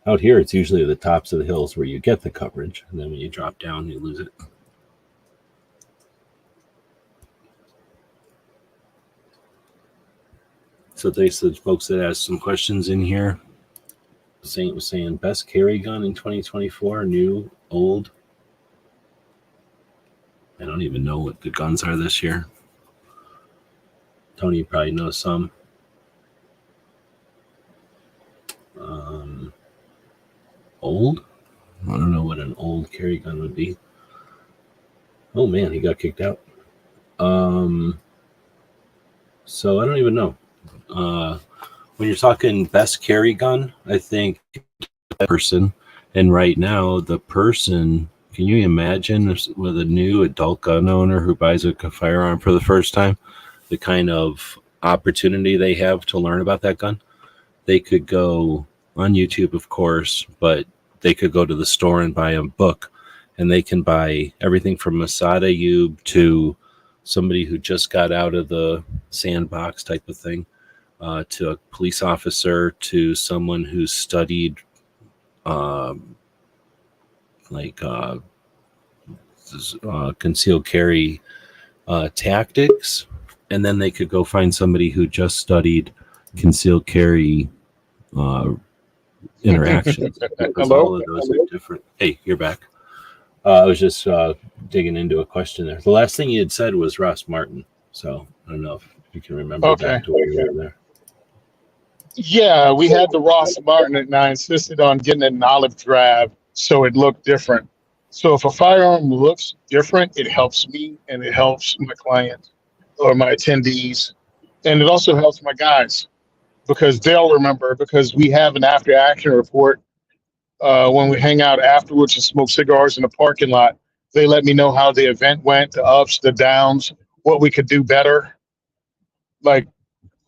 Out here, it's usually the tops of the hills where you get the coverage, and then when you drop down, you lose it. So thanks to the folks that asked some questions in here. Saint was saying best carry gun in 2024, new, old. I don't even know what the guns are this year. Tony probably knows some. Old? I don't know what an old carry gun would be. Oh man, he got kicked out. So I don't even know. When you're talking best carry gun, I think that person. And right now, the person, can you imagine with a new adult gun owner who buys a firearm for the first time, the kind of opportunity they have to learn about that gun? They could go on YouTube, of course, but they could go to the store and buy a book, and they can buy everything from Masada Ayub to somebody who just got out of the sandbox type of thing, to a police officer, to someone who's studied concealed carry tactics, and then they could go find somebody who just studied concealed carry interactions, because hello. all of those are different. Hey, you're back. I was just digging into a question there. The last thing you had said was Ross Martin, so I don't know if you can remember Okay. back to where you were there. Yeah, we had the Ross Martin, and I insisted on getting it in olive drab so it looked different. So if a firearm looks different, it helps me and it helps my client or my attendees. And it also helps my guys because they'll remember, because we have an after action report when we hang out afterwards and smoke cigars in the parking lot. They let me know how the event went, the ups, the downs, what we could do better. Like,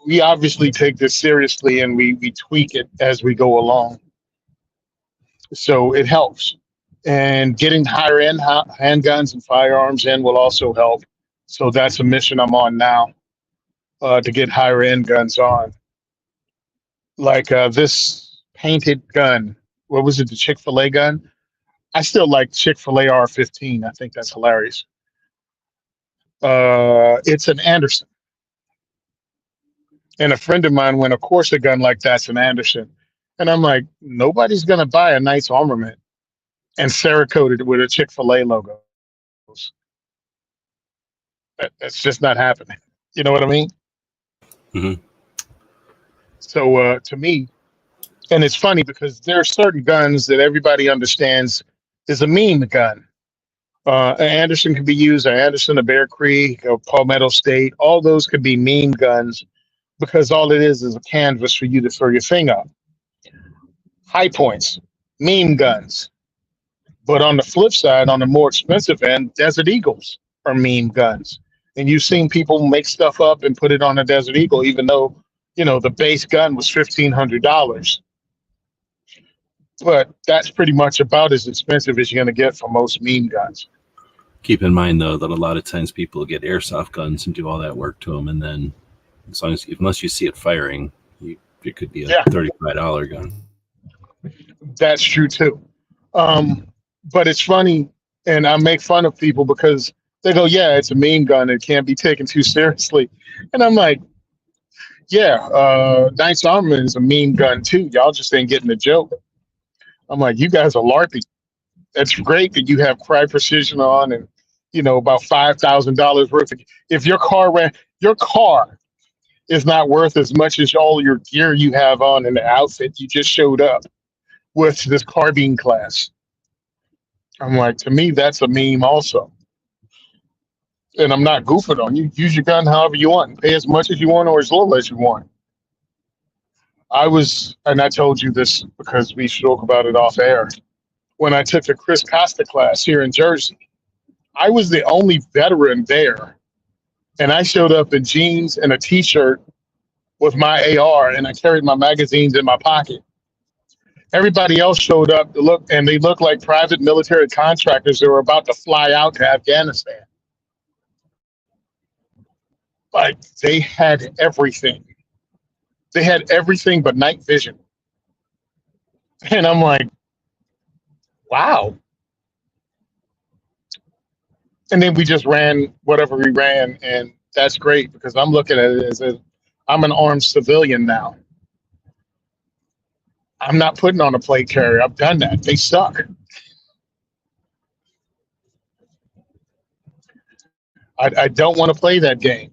we obviously take this seriously and we tweak it as we go along. So it helps. And getting higher end handguns and firearms in will also help. So that's a mission I'm on now, to get higher end guns on. Like this painted gun. What was it? The Chick-fil-A gun? I still like Chick-fil-A R-15. I think that's hilarious. It's an Anderson. And a friend of mine went, of course, a gun like that's an Anderson. And I'm like, nobody's going to buy a nice armament and Cerakoted it with a Chick-fil-A logo. That's just not happening. You know what I mean? Mm-hmm. So to me, and it's funny because there are certain guns that everybody understands is a meme gun. An Anderson can be used, an Anderson, a Bear Creek, a Palmetto State. All those could be meme guns because all it is a canvas for you to throw your thing up. High points, meme guns. But on the flip side, on the more expensive end, Desert Eagles are meme guns. And you've seen people make stuff up and put it on a Desert Eagle, even though, the base gun was $1,500. But that's pretty much about as expensive as you're going to get for most meme guns. Keep in mind, though, that a lot of times people get airsoft guns and do all that work to them, and then unless you see it firing, it could be a $35 gun. That's true too. But it's funny, and I make fun of people because they go, "Yeah, it's a meme gun. It can't be taken too seriously." And I'm like, Yeah, Knight's Armor is a meme gun too. Y'all just ain't getting the joke. I'm like, you guys are LARPing. That's great that you have Cry Precision on and about $5,000 worth of. If your car is not worth as much as all your gear you have on in the outfit you just showed up with this carbine class. I'm like, to me, that's a meme also. And I'm not goofing on you. Use your gun however you want. Pay as much as you want or as little as you want. And I told you this because we spoke about it off air. When I took the Chris Costa class here in Jersey, I was the only veteran there. And I showed up in jeans and a t-shirt with my AR, and I carried my magazines in my pocket. Everybody else showed up and they looked like private military contractors that were about to fly out to Afghanistan. Like, they had everything. They had everything but night vision. And I'm like, wow. And then we just ran whatever we ran, and that's great because I'm looking at it as I'm an armed civilian now. I'm not putting on a plate carrier. I've done that. They suck. I don't want to play that game.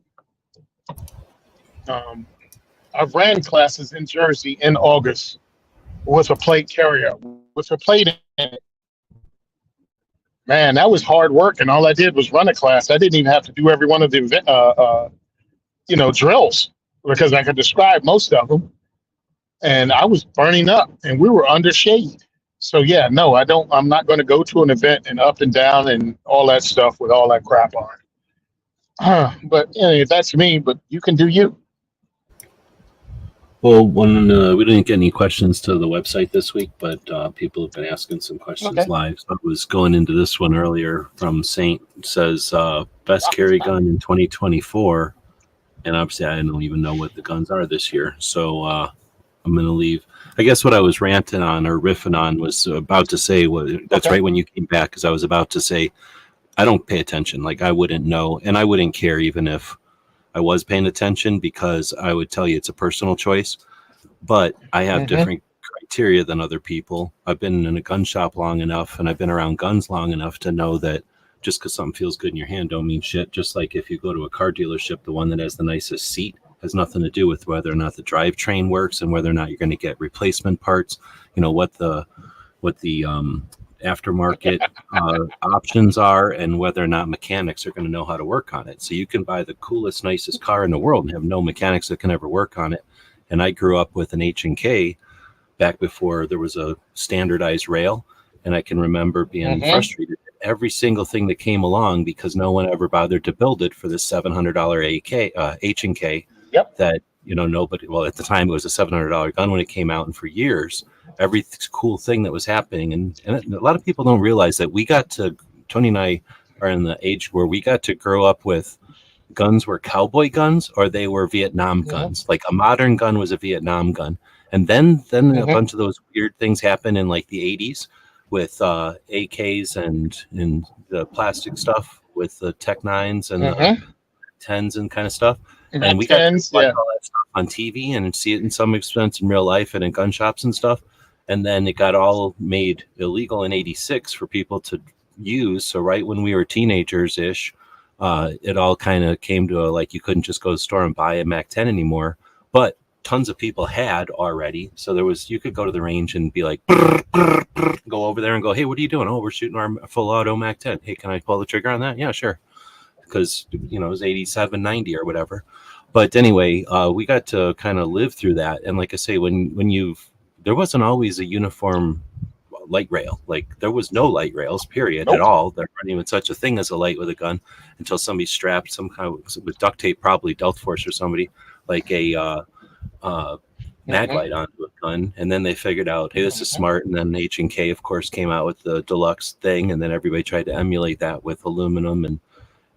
I've ran classes in Jersey in August with a plate carrier, with a plate in it. Man, that was hard work, and all I did was run a class. I didn't even have to do every one of the drills because I could describe most of them. And I was burning up, and we were under shade. So yeah, no, I'm not going to go to an event and up and down and all that stuff with all that crap on. But that's me. But you can do you. Well, we didn't get any questions to the website this week, but people have been asking some questions live. So I was going into this one earlier from Saint. It says best carry gun in 2024, and obviously I don't even know what the guns are this year. So I'm going to leave. I guess what I was ranting on or riffing on was about to say, that's right when you came back, because I was about to say I don't pay attention. Like, I wouldn't know, and I wouldn't care even if I was paying attention, because I would tell you it's a personal choice. But I have different criteria than other people. I've been in a gun shop long enough, and I've been around guns long enough to know that just because something feels good in your hand don't mean shit. Just like if you go to a car dealership, the one that has the nicest seat has nothing to do with whether or not the drivetrain works and whether or not you're going to get replacement parts. What the aftermarket options are, and whether or not mechanics are going to know how to work on it. So you can buy the coolest, nicest car in the world and have no mechanics that can ever work on it. And I grew up with an H&K back before there was a standardized rail, and I can remember being frustrated at every single thing that came along because no one ever bothered to build it for this $700 H&K. Yep. That nobody. Well, at the time it was a $700 gun when it came out, and for years, every cool thing that was happening, and a lot of people don't realize that Tony and I are in the age where we got to grow up with guns were cowboy guns or they were Vietnam guns. Like, a modern gun was a Vietnam gun, and then a bunch of those weird things happened in like the 80s with AKs and the plastic stuff with the Tech 9s and the 10s and kind of stuff. And we got to watch all that stuff on TV and see it in some extent in real life and in gun shops and stuff. And then it got all made illegal in '86 for people to use. So right when we were teenagers-ish, it all kind of came to you couldn't just go to the store and buy a MAC-10 anymore. But tons of people had already. So you could go to the range and be like, brr, brr, brr, go over there and go, hey, what are you doing? Oh, we're shooting our full auto MAC-10. Hey, can I pull the trigger on that? Yeah, sure. Because it was 87, 90 or whatever. But anyway, we got to kind of live through that. And like I say, there wasn't always a uniform light rail. Like, there was no light rails, period, at all. There wasn't even such a thing as a light with a gun until somebody strapped some kind of, with duct tape, probably Delta Force or somebody, like a mag light onto a gun. And then they figured out, hey, this is smart. And then H&K, of course, came out with the deluxe thing. And then everybody tried to emulate that with aluminum.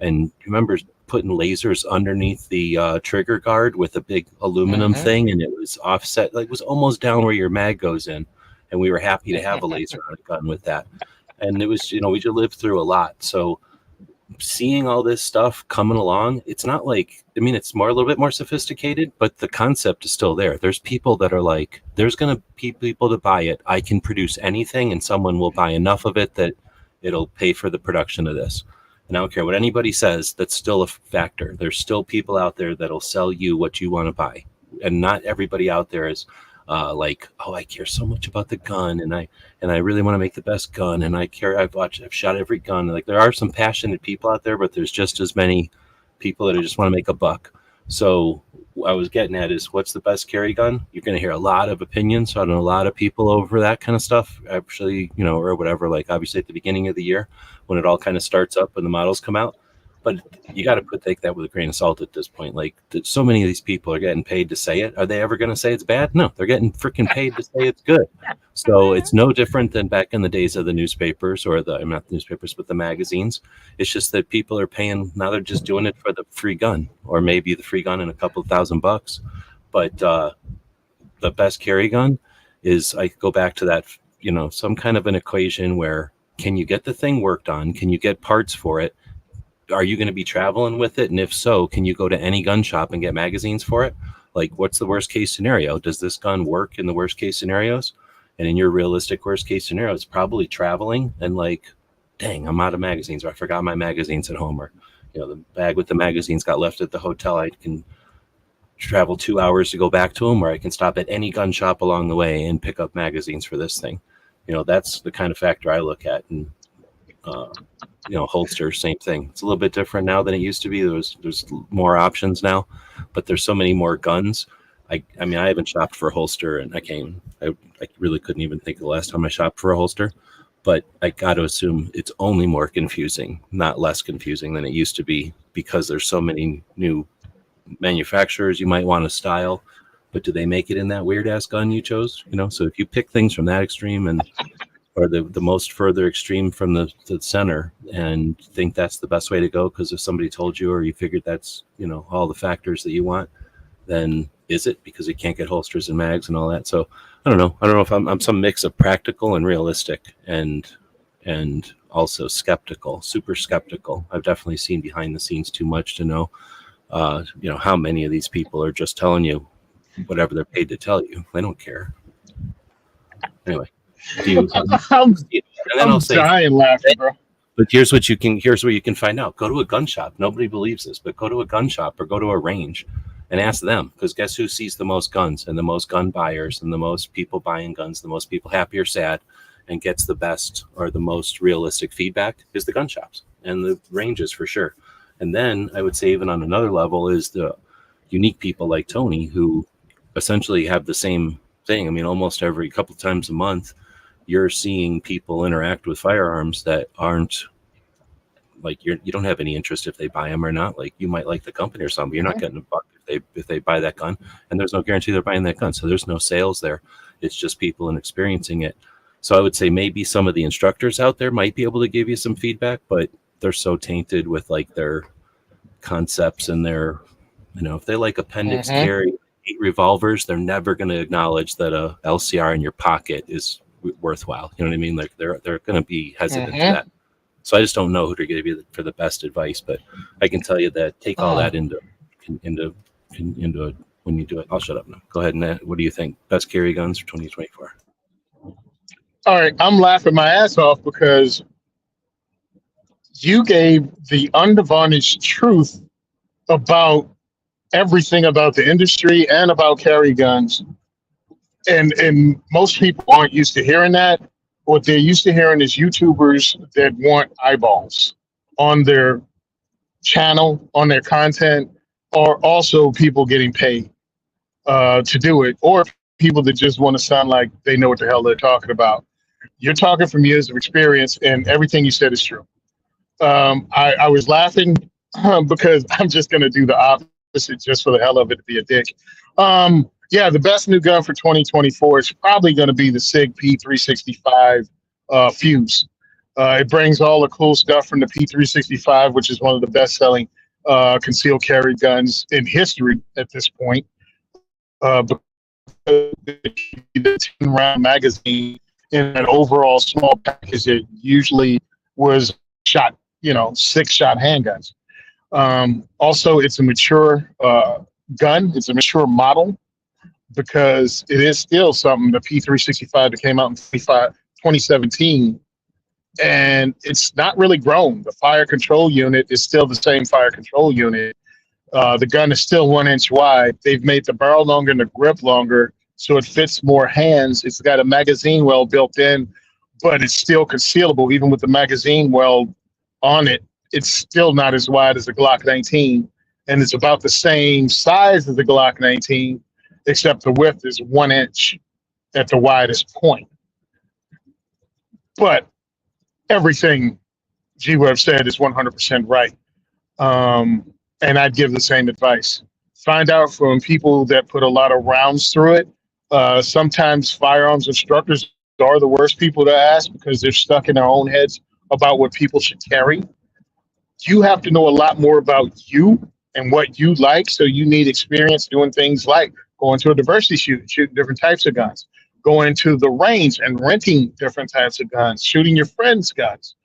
And remember putting lasers underneath the trigger guard with a big aluminum thing, and it was offset, it was almost down where your mag goes in, and we were happy to have a laser on a gun with that. And it was, we just lived through a lot. So seeing all this stuff coming along, it's not like, I mean, it's more a little bit more sophisticated, but the concept is still there. There's people that are like, there's going to be people to buy it. I can produce anything, and someone will buy enough of it that it'll pay for the production of this. And I don't care what anybody says, that's still a factor. There's still people out there that'll sell you what you want to buy. And not everybody out there is like, oh, I care so much about the gun, and I really want to make the best gun, and I've shot every gun. Like, there are some passionate people out there, but there's just as many people that just want to make a buck. So what I was getting at is, what's the best carry gun? You're going to hear a lot of opinions on a lot of people over that kind of stuff, actually, or whatever. Like, obviously at the beginning of the year when it all kind of starts up and the models come out. But you got to take that with a grain of salt at this point. Like, so many of these people are getting paid to say it. Are they ever going to say it's bad? No, they're getting freaking paid to say it's good. So it's no different than back in the days of the newspapers, or not the newspapers, but the magazines. It's just that people are paying, now they're just doing it for the free gun, or maybe the free gun and a couple of $1,000. But the best carry gun is, I go back to that, some kind of an equation where, can you get the thing worked on? Can you get parts for it? Are you going to be traveling with it? And if so, can you go to any gun shop and get magazines for it? Like, what's the worst case scenario? Does this gun work in the worst case scenarios? And in your realistic worst case scenario, it's probably traveling and like, dang, I'm out of magazines, or I forgot my magazines at home, or, the bag with the magazines got left at the hotel. I can travel 2 hours to go back to them, or I can stop at any gun shop along the way and pick up magazines for this thing. That's the kind of factor I look at. And, holsters, same thing. It's a little bit different now than it used to be. There's more options now, but there's so many more guns. I mean, I haven't shopped for a holster, and I really couldn't even think of the last time I shopped for a holster, but I got to assume it's only more confusing, not less confusing than it used to be, because there's so many new manufacturers you might want to style, but do they make it in that weird ass gun you chose? So if you pick things from that extreme or the most further extreme from the center, and think that's the best way to go because if somebody told you, or you figured that's, all the factors that you want, then is it, because you can't get holsters and mags and all that? So I don't know if I'm some mix of practical and realistic, and also skeptical, super skeptical. I've definitely seen behind the scenes too much to know, how many of these people are just telling you whatever they're paid to tell you. They don't care. Anyway. I'm dying laughing, bro. But here's where you can find out. Go to a gun shop. Nobody believes this, but go to a gun shop or go to a range and ask them, because guess who sees the most guns and the most gun buyers and the most people buying guns, the most people happy or sad, and gets the best or the most realistic feedback is the gun shops and the ranges, for sure. And then I would say, even on another level, is the unique people like Tony, who essentially have the same thing. I mean, almost every couple times a month, you're seeing people interact with firearms that aren't like, you don't have any interest if they buy them or not. Like, you might like the company or something, you're not getting a buck if they buy that gun, and there's no guarantee they're buying that gun. So there's no sales there. It's just people and experiencing it. So I would say maybe some of the instructors out there might be able to give you some feedback, but they're so tainted with like their concepts and their, if they like appendix carry 8 revolvers, they're never going to acknowledge that a LCR in your pocket is worthwhile. You know what I mean? Like, they're going to be hesitant to that. So I just don't know who to give you for the best advice, but I can tell you that take all that into when you do it. I'll shut up now. Go ahead, and what do you think? Best carry guns for 2024? All right, I'm laughing my ass off because you gave the unvarnished truth about everything about the industry and about carry guns. And most people aren't used to hearing that. What they're used to hearing is YouTubers that want eyeballs on their channel, on their content, or also people getting paid to do it, or people that just want to sound like they know what the hell they're talking about. You're talking from years of experience, and everything you said is true. I was laughing because I'm just going to do the opposite just for the hell of it, to be a dick. Yeah, the best new gun for 2024 is probably going to be the SIG P365 Fuse. It brings all the cool stuff from the P365, which is one of the best-selling concealed carry guns in history at this point. Because the 10-round magazine in an overall small package, it usually was shot, 6-shot handguns. Also, it's a mature gun. It's a mature model because it is still something, the P365 that came out in 2017, and it's not really grown. The fire control unit is still the same fire control unit. The gun is still 1 inch wide. They've made the barrel longer and the grip longer, so it fits more hands. It's got a magazine well built in, but it's still concealable. Even with the magazine well on it, it's still not as wide as the Glock 19, and it's about the same size as the Glock 19, except the width is 1 inch at the widest point. But everything G-Web said is 100% right. And I'd give the same advice. Find out from people that put a lot of rounds through it. Sometimes firearms instructors are the worst people to ask because they're stuck in their own heads about what people should carry. You have to know a lot more about you and what you like, so you need experience doing things like going to a diversity shoot, shooting different types of guns, going to the range and renting different types of guns, shooting your friends' guns.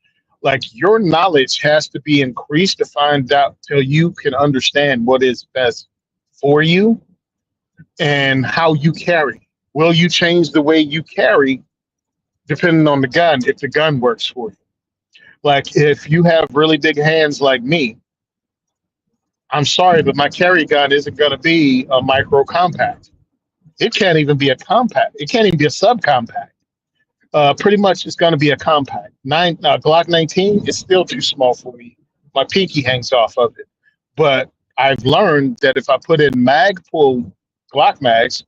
Like, your knowledge has to be increased to find out till you can understand what is best for you and how you carry. Will you change the way you carry depending on the gun if the gun works for you? Like, if you have really big hands like me, I'm sorry, but my carry gun isn't going to be a micro compact. It can't even be a compact. It can't even be a subcompact. Pretty much it's going to be a compact. Glock 19 is still too small for me. My pinky hangs off of it. But I've learned that if I put in mag pull Glock mags,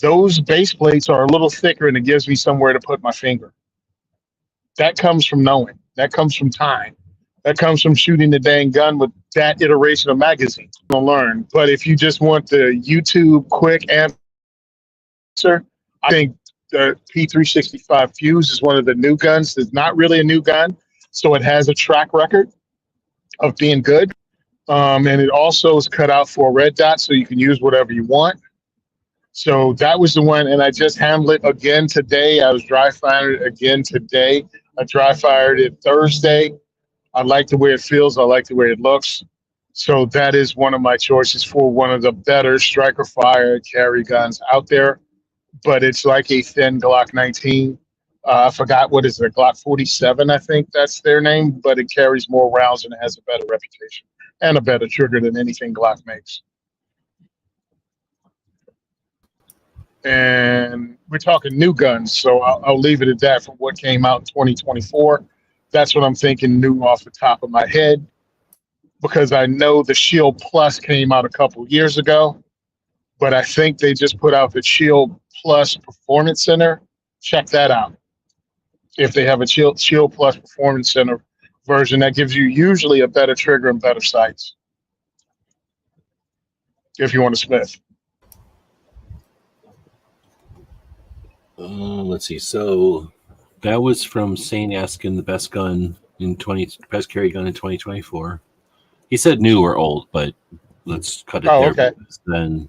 those base plates are a little thicker and it gives me somewhere to put my finger. That comes from knowing. That comes from time. That comes from shooting the dang gun with that iteration of magazine. You'll learn. But if you just want the YouTube quick answer, I think the P365 Fuse is one of the new guns. It's not really a new gun, so it has a track record of being good. And it also is cut out for a red dot, so you can use whatever you want. So that was the one, and I just handled it again today. I was dry fired it again today. I dry fired it Thursday. I like the way it feels. I like the way it looks. So that is one of my choices for one of the better striker fire carry guns out there. But it's like a thin Glock 19. I forgot what is it, Glock 47, I think that's their name, but it carries more rounds and it has a better reputation and a better trigger than anything Glock makes. And we're talking new guns, so I'll leave it at that for what came out in 2024. That's what I'm thinking new off the top of my head, because I know the Shield Plus came out a couple years ago, but I think they just put out the Shield Plus Performance Center. Check that out. If they have a Shield Plus Performance Center version, that gives you usually a better trigger and better sights if you want to Smith. Let's see. So that was from Sane asking the best carry gun in 2024. He said new or old, but let's cut it there. Okay. Then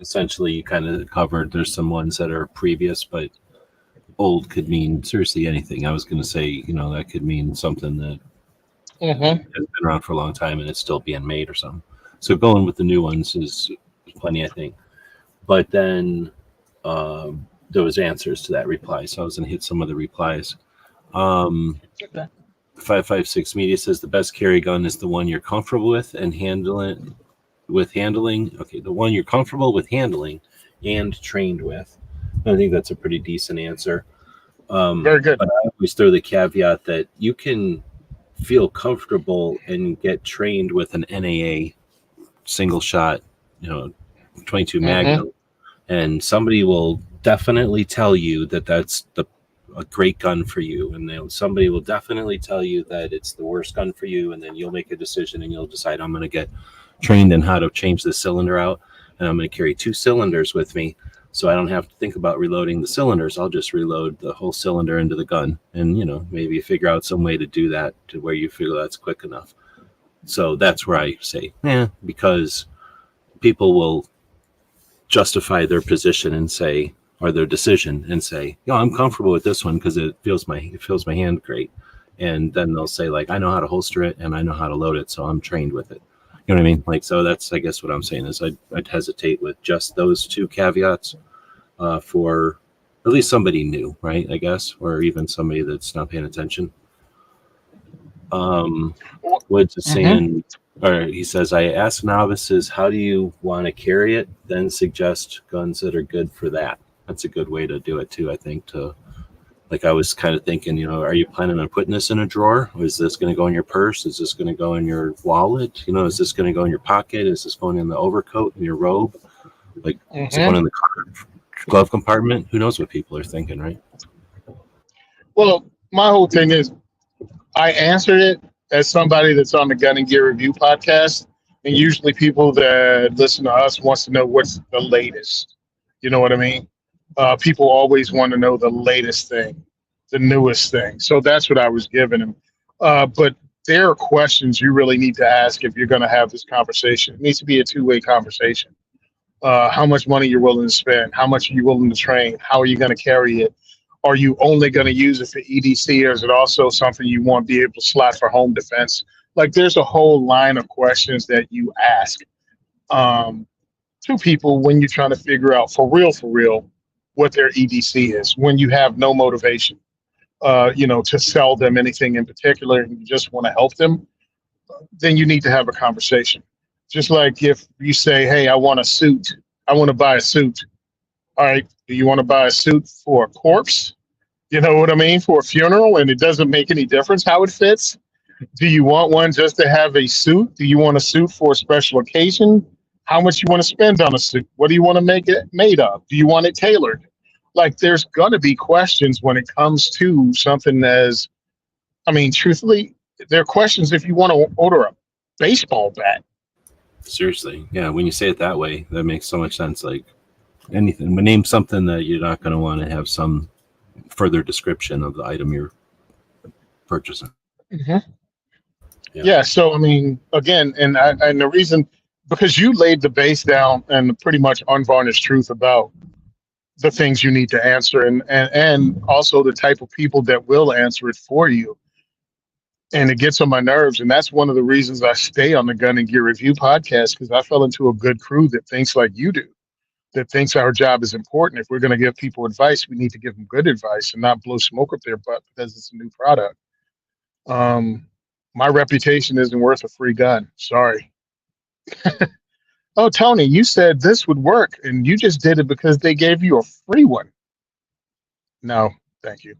essentially you kind of covered. There's some ones that are previous, but old could mean seriously anything. I was going to say, that could mean something that has been around for a long time and it's still being made or something. So going with the new ones is plenty, I think. But then there was answers to that reply, so I was going to hit some of the replies. 556 Media says the best carry gun is the one you're comfortable with and handling. Okay, the one you're comfortable with handling and trained with. I think that's a pretty decent answer. Very good. But I always throw the caveat that you can feel comfortable and get trained with an NAA single shot, 22 Magnum, and somebody will definitely tell you that that's a great gun for you, and somebody will definitely tell you that it's the worst gun for you, and then you'll make a decision and you'll decide, I'm going to get trained in how to change the cylinder out, and I'm going to carry 2 cylinders with me so I don't have to think about reloading the cylinders. I'll just reload the whole cylinder into the gun, and maybe figure out some way to do that to where you feel that's quick enough. So that's where I say because people will justify their position and say, or their decision and say, I'm comfortable with this one because it feels my hand great. and then they'll say like, I know how to holster it and I know how to load it, so I'm trained with it. You know what I mean? Like, so that's, I guess what I'm saying is I'd hesitate with just those two caveats for at least somebody new, right? I guess, or even somebody that's not paying attention. Woods is saying, or he says, I ask novices, how do you want to carry it? Then suggest guns that are good for that. That's a good way to do it too, I think. To like, I was kind of thinking, you know, are you planning on putting this in a drawer? Or is this going to go in your purse? Is this going to go in your wallet? You know, is this going to go in your pocket? Is this going in the overcoat, in your robe? Like, is it going in the glove compartment? Who knows what people are thinking, right? Well, my whole thing is I answered it as somebody that's on the Gun and Gear Review podcast. And usually people that listen to us wants to know what's the latest. You know what I mean? People always want to know the latest thing, the newest thing. So that's what I was giving them. But there are questions you really need to ask if you're going to have this conversation. It needs to be a two-way conversation. How much money you're willing to spend? How much are you willing to train? How are you going to carry it? Are you only going to use it for EDC, or is it also something you want to be able to slot for home defense? Like, there's a whole line of questions that you ask to people when you're trying to figure out for real, what their EDC is, when you have no motivation, to sell them anything in particular, and you just want to help them. Then you need to have a conversation. Just like if you say, hey, I want a suit. I want to buy a suit. All right, do you want to buy a suit for a corpse? You know what I mean? For a funeral, and it doesn't make any difference how it fits? Do you want one just to have a suit? Do you want a suit for a special occasion? How much you want to spend on a suit? What do you want to make it made of? Do you want it tailored? Like, there's going to be questions when it comes to something truthfully, there are questions if you want to order a baseball bat. Seriously. Yeah, when you say it that way, that makes so much sense. Like, anything, but name something that you're not going to want to have some further description of the item you're purchasing. Yeah. So, again, and the reason, because you laid the base down and pretty much unvarnished truth about the things you need to answer, and also the type of people that will answer it for you. And it gets on my nerves. And that's one of the reasons I stay on the Gun and Gear Review podcast, because I fell into a good crew that thinks like you do, that thinks our job is important. If we're going to give people advice, we need to give them good advice and not blow smoke up their butt because it's a new product. My reputation isn't worth a free gun. Sorry. Oh, Tony, you said this would work and you just did it because they gave you a free one. No, thank you.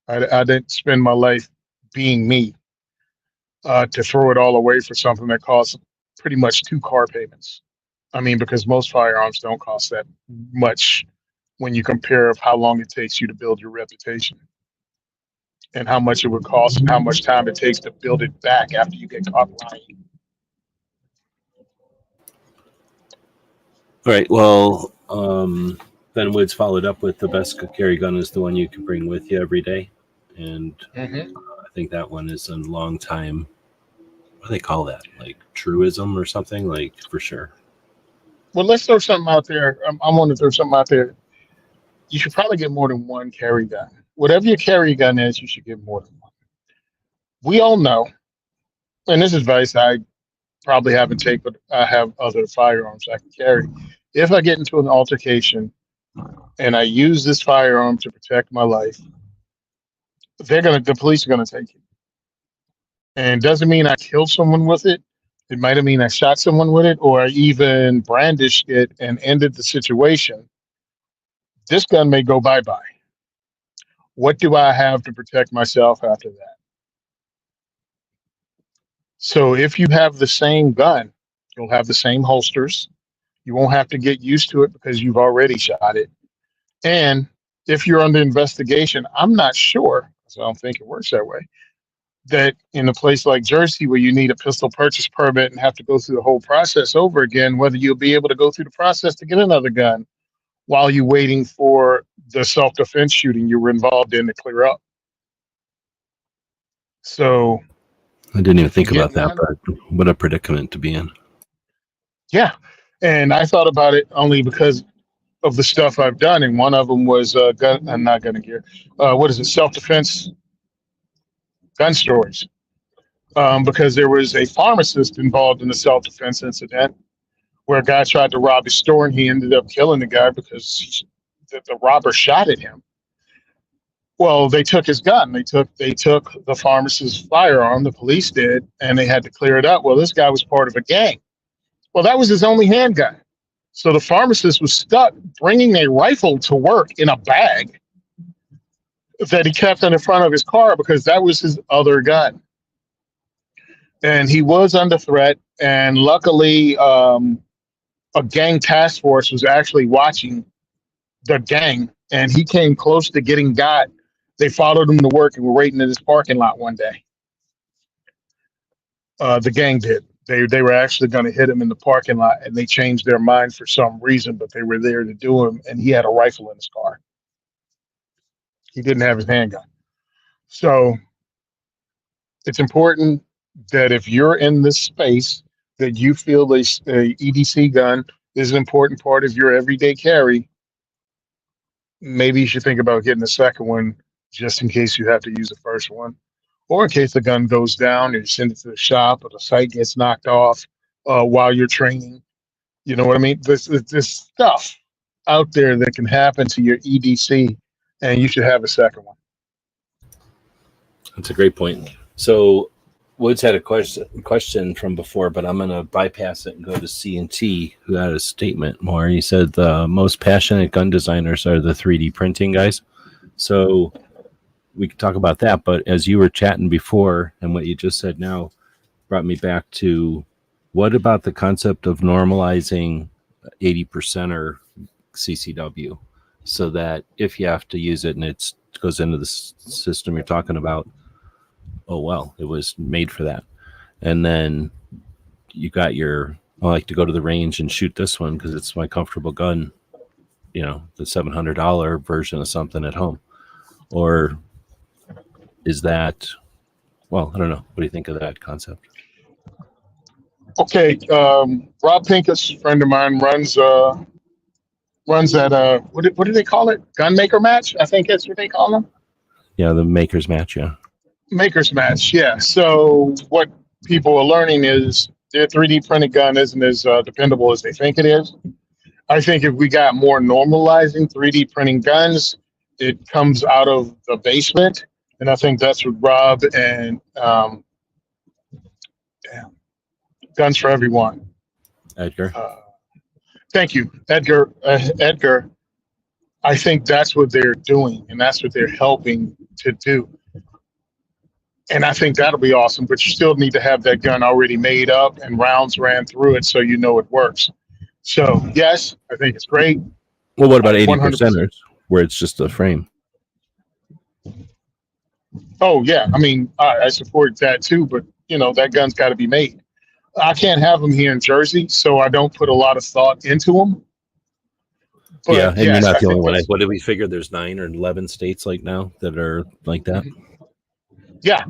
I didn't spend my life being me to throw it all away for something that costs pretty much 2 car payments. Because most firearms don't cost that much when you compare of how long it takes you to build your reputation and how much it would cost and how much time it takes to build it back after you get caught lying. All right. Well, Ben Woods followed up with the best carry gun is the one you can bring with you every day. And I think that one is a long time. What do they call that? Like truism or something? Like, for sure. Well, let's throw something out there. I want to throw something out there. You should probably get more than one carry gun. Whatever your carry gun is, you should get more than one. We all know, and this advice I probably haven't taken, but I have other firearms I can carry. If I get into an altercation and I use this firearm to protect my life, the police are gonna take it. And it doesn't mean I killed someone with it. It might have mean I shot someone with it, or I even brandished it and ended the situation. This gun may go bye-bye. What do I have to protect myself after that? So if you have the same gun, you'll have the same holsters. You won't have to get used to it because you've already shot it. And if you're under investigation, I'm not sure, because I don't think it works that way, that in a place like Jersey where you need a pistol purchase permit and have to go through the whole process over again, whether you'll be able to go through the process to get another gun while you're waiting for the self-defense shooting you were involved in to clear up. So I didn't even think about that, but what a predicament to be in. Yeah. And I thought about it only because of the stuff I've done. And one of them was not gun and gear. What is it? Self-defense gun stories, because there was a pharmacist involved in a self-defense incident where a guy tried to rob his store and he ended up killing the guy because the robber shot at him. Well, they took his gun. They took the pharmacist's firearm. The police did, and they had to clear it up. Well, this guy was part of a gang. Well, that was his only handgun. So the pharmacist was stuck bringing a rifle to work in a bag that he kept in the front of his car because that was his other gun. And he was under threat. And luckily, a gang task force was actually watching the gang, and he came close to getting got. They followed him to work and were waiting in his parking lot one day. The gang did. They were actually going to hit him in the parking lot, and they changed their mind for some reason, but they were there to do him, and he had a rifle in his car. He didn't have his handgun. So it's important that if you're in this space, that you feel a EDC gun is an important part of your everyday carry. Maybe you should think about getting a second one just in case you have to use the first one, or in case the gun goes down and you send it to the shop or the site gets knocked off while you're training. You know what I mean? There's stuff out there that can happen to your EDC, and you should have a second one. That's a great point. So Woods had a question from before, but I'm going to bypass it and go to C&T, who had a statement more. He said the most passionate gun designers are the 3D printing guys. So we could talk about that, but as you were chatting before and what you just said now brought me back to, what about the concept of normalizing 80% or CCW so that if you have to use it and it goes into the system you're talking about, oh, well, it was made for that. And then you got I like to go to the range and shoot this one because it's my comfortable gun, the $700 version of something at home. Or is that, well, I don't know. What do you think of that concept? Okay. Rob Pincus, a friend of mine, runs that, what do they call it? Gun maker match? I think that's what they call them. Yeah, the maker's match, yeah. Maker's match, yeah. So what people are learning is their 3D printed gun isn't as dependable as they think it is. I think if we got more normalizing 3D printing guns, it comes out of the basement. And I think that's what Rob and Guns for Everyone. Edgar. Thank you, Edgar. Edgar, I think that's what they're doing, and that's what they're helping to do. And I think that'll be awesome, but you still need to have that gun already made up and rounds ran through it so you know it works. So, yes, I think it's great. Well, what about 80%ers where it's just a frame? Oh, yeah. I mean, I support that too, but, that gun's got to be made. I can't have them here in Jersey, so I don't put a lot of thought into them. But yeah, and yes, you're not the only one. What did we figure? There's 9 or 11 states like now that are like that. Yeah,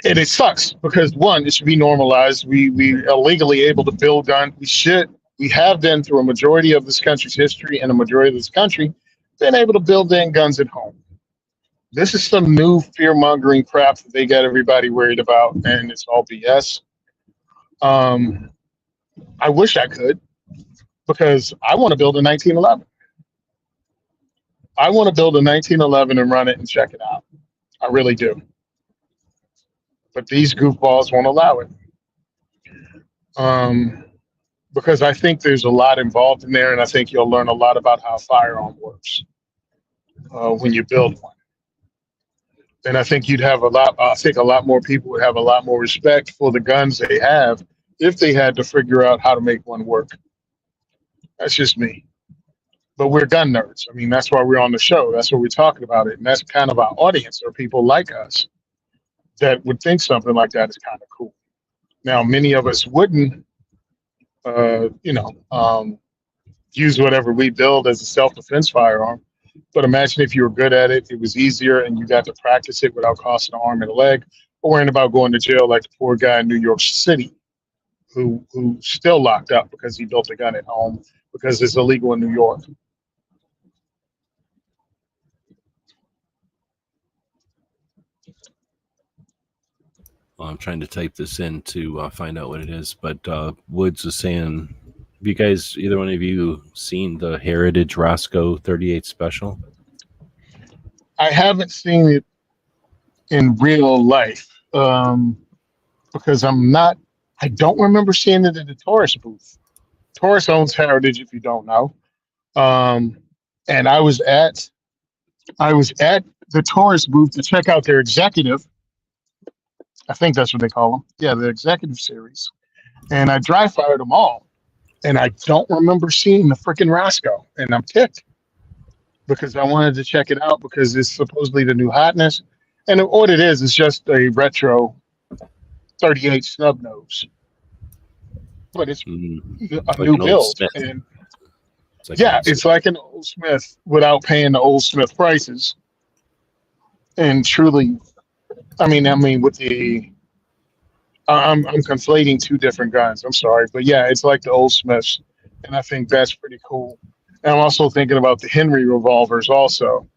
and it sucks because one, it should be normalized. We are legally able to build guns. We have been through a majority of this country's history and a majority of this country been able to build in guns at home. This is some new fear-mongering crap that they got everybody worried about, and it's all BS. I wish I could, because I want to build a 1911. I want to build a 1911 and run it and check it out. I really do. But these goofballs won't allow it. Because I think there's a lot involved in there, and I think you'll learn a lot about how a firearm works when you build one. And I think a lot more people would have a lot more respect for the guns they have if they had to figure out how to make one work. That's just me. But we're gun nerds. I mean, that's why we're on the show. That's what we're talking about it. And that's kind of our audience, or people like us that would think something like that is kind of cool. Now, many of us wouldn't, use whatever we build as a self-defense firearm. But imagine if you were good at it, it was easier, and you got to practice it without costing an arm and a leg, or worrying about going to jail like the poor guy in New York City who's still locked up because he built a gun at home because it's illegal in New York. Well, I'm trying to type this in to find out what it is, but Woods is saying, have you guys, either one of you, seen the Heritage Roscoe 38 special? I haven't seen it in real life because I don't remember seeing it in the Taurus booth. Taurus owns Heritage, if you don't know. And I was at the Taurus booth to check out their executive. I think that's what they call them. Yeah, the executive series. And I dry fired them all. And I don't remember seeing the freaking Roscoe. And I'm ticked because I wanted to check it out because it's supposedly the new hotness. And what it is just a retro 38 snub nose. But it's a Like new an old build. Smith. And It's like yeah, it's like an old Smith without paying the old Smith prices. And truly, I mean, with the, I'm conflating two different guns. I'm sorry, but yeah, it's like the old Smiths, and I think that's pretty cool. And I'm also thinking about the Henry revolvers, also.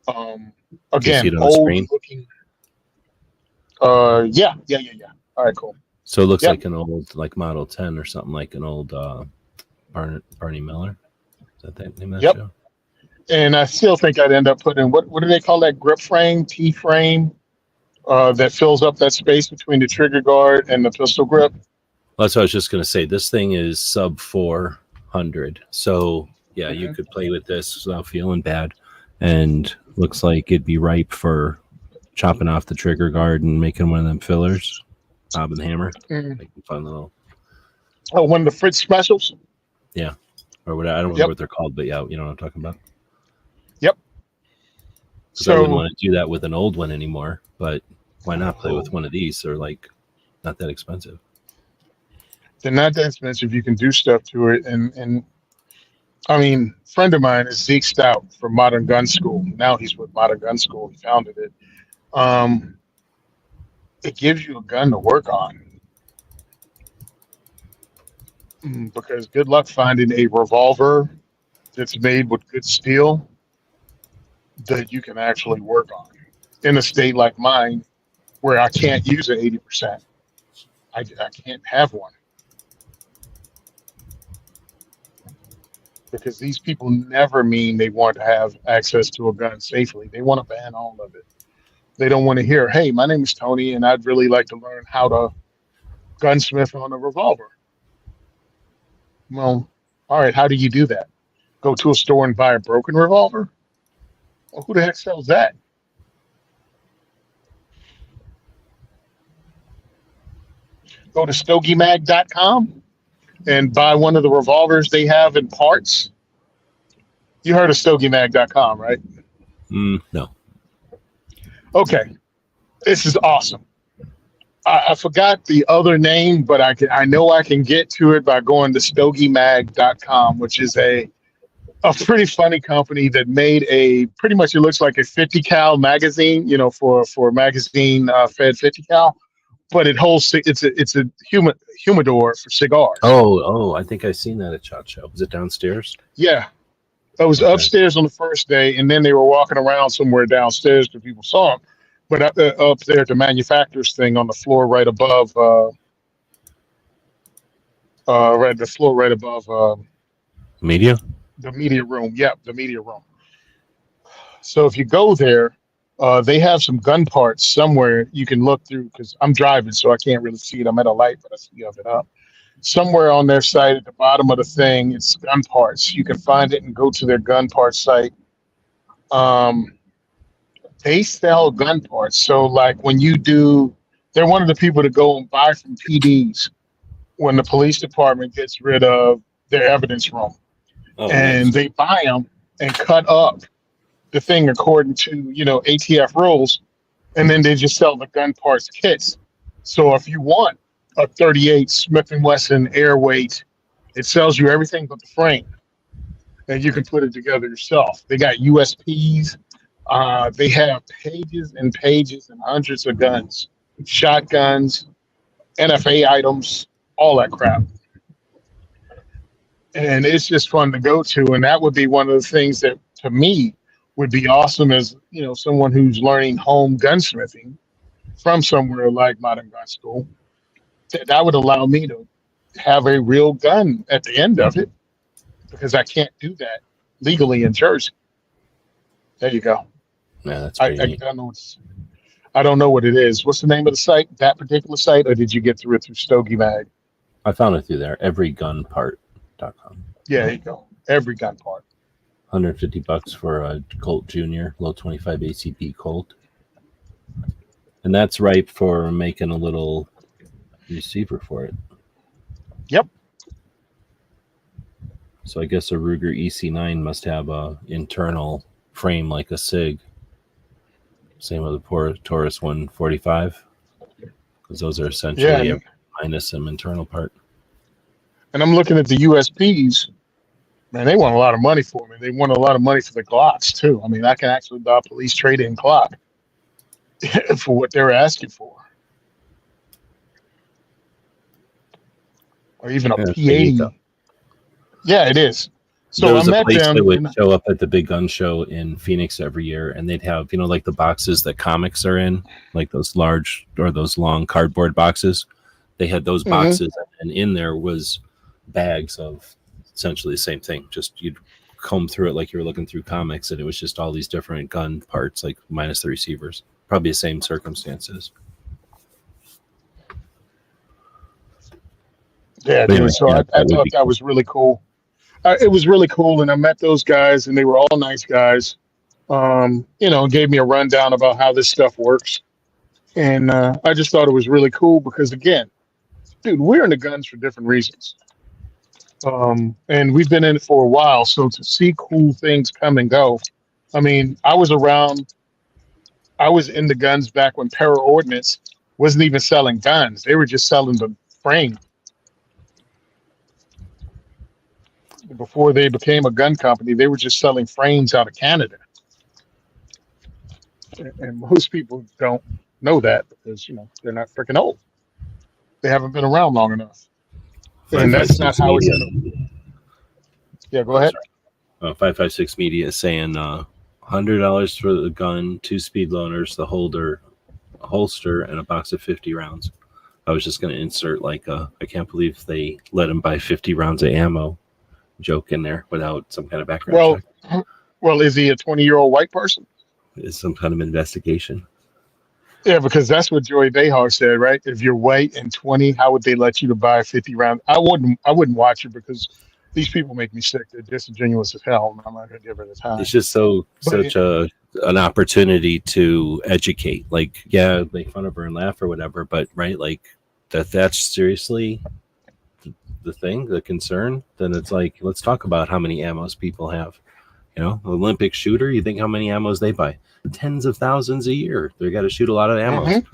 Can you see Again, it on the old screen? looking. Yeah. All right, cool. So it looks Yep. like an old, like Model 10 or something, like an old Barney Miller. Is that the name of that Yep. show? And I still think I'd end up putting what do they call that grip frame, T frame, that fills up that space between the trigger guard and the pistol grip. Well, that's what I was just going to say. This thing is sub 400. So, yeah, you could play with this without feeling bad. And looks like it'd be ripe for chopping off the trigger guard and making one of them fillers. Bob and Hammer. Making fun little. Oh, one of the Fritz specials? Yeah. Or what, I don't remember what they're called, but yeah, you know what I'm talking about? Yep. So I wouldn't want to do that with an old one anymore, but why not play with one of these? They're like not that expensive. They're not that expensive. You can do stuff to it. And I mean, a friend of mine is Zeke Stout from Modern Gun School. Now he's with Modern Gun School. He founded it. It gives you a gun to work on. Because good luck finding a revolver that's made with good steel that you can actually work on in a state like mine where I can't use it 80%. I can't have one because these people never mean they want to have access to a gun safely. They want to ban all of it. They don't want to hear, hey, my name is Tony and I'd really like to learn how to gunsmith on a revolver. Well, all right, how do you do that? Go to a store and buy a broken revolver? Well, who the heck sells that? Go to StogieMag.com and buy one of the revolvers they have in parts. You heard of StogieMag.com, right? No. Okay. This is awesome. I forgot the other name, but I know I can get to it by going to StogieMag.com, which is a pretty funny company that made pretty much it looks like a 50 cal magazine, you know, for magazine fed 50 cal, but it holds it's a humidor for cigars. Oh, I think I've seen that at SHOT Show. Is it downstairs? Yeah. I was upstairs on the first day, and then they were walking around somewhere downstairs because people saw them. But up there at the manufacturers thing on the floor right above, Media? the media room. Yep, the media room. So if you go there, they have some gun parts somewhere you can look through because I'm driving, so I can't really see it. I'm at a light, but I see of it up. Somewhere on their site at the bottom of the thing, it's gun parts. You can find it and go to their gun parts site. They sell gun parts. So like when they're one of the people to go and buy from PDs when the police department gets rid of their evidence room. And they buy them and cut up the thing according to, ATF rules. And then they just sell the gun parts kits. So if you want a 38 Smith & Wesson airweight, it sells you everything but the frame. And you can put it together yourself. They got USPs. They have pages and pages and hundreds of guns, shotguns, NFA items, all that crap. And it's just fun to go to. And that would be one of the things that, to me, would be awesome as, someone who's learning home gunsmithing, from somewhere like Modern Gun School, that would allow me to have a real gun at the end of it because I can't do that legally in Jersey. There you go. Yeah, that's I, pretty I neat. don't know. I don't know what it is. What's the name of the site? That particular site, or did you get through it through Stogie Mag? I found it through there. Everygunpart.com. Yeah, there you go. Every gun part. $150 for a Colt Junior, low 25 ACP Colt. And that's ripe for making a little receiver for it. Yep. So I guess a Ruger EC9 must have a internal frame like a SIG. Same with the Taurus 145, because those are essentially Yeah, minus some internal part. and I'm looking at the USPs. Man, they want a lot of money for me. They want a lot of money for the Glocks too. I mean, I can actually buy a police trade-in Glock for what they're asking for, or even a Yeah, it's pretty neat, though. P80. Yeah, it is. There So I was a met place them. that would show up at the big gun show in Phoenix every year, and they'd have, like the boxes that comics are in, like those large or those long cardboard boxes. They had those boxes, and in there was bags of essentially the same thing. Just you'd comb through it like you were looking through comics, and it was just all these different gun parts, like minus the receivers. Probably the same circumstances. Yeah, But anyway, dude. So yeah, I that would thought be that was really cool. It was really cool, and I met those guys, and they were all nice guys. Gave me a rundown about how this stuff works, and I just thought it was really cool because, again, dude, we're in the guns for different reasons, and we've been in it for a while. So to see cool things come and go, I mean, I was in the guns back when Para Ordnance wasn't even selling guns; they were just selling the frame. Before they became a gun company, they were just selling frames out of Canada. And most people don't know that because, they're not freaking old. They haven't been around long enough. And that's not 556 how it's Media. going to. Yeah, go ahead. 556 Media is saying $100 for the gun, 2 speed loaners, the holder, a holster, and a box of 50 rounds. I was just going to insert I can't believe they let him buy 50 rounds of ammo joke in there without some kind of background check. Well, is he a 20-year-old white person? It's some kind of investigation. Yeah, because that's what Joey Behar said, right? If you're white and 20, how would they let you to buy 50 rounds? I wouldn't watch it because these people make me sick. They're disingenuous as hell, and I'm not going to give it a time. It's just such an opportunity to educate. Like, yeah, make fun of her and laugh or whatever, but right, like that's seriously the thing, the concern. Then it's like, let's talk about how many ammos people have. Olympic shooter, you think how many ammos they buy? Tens of thousands a year. They got to shoot a lot of ammos.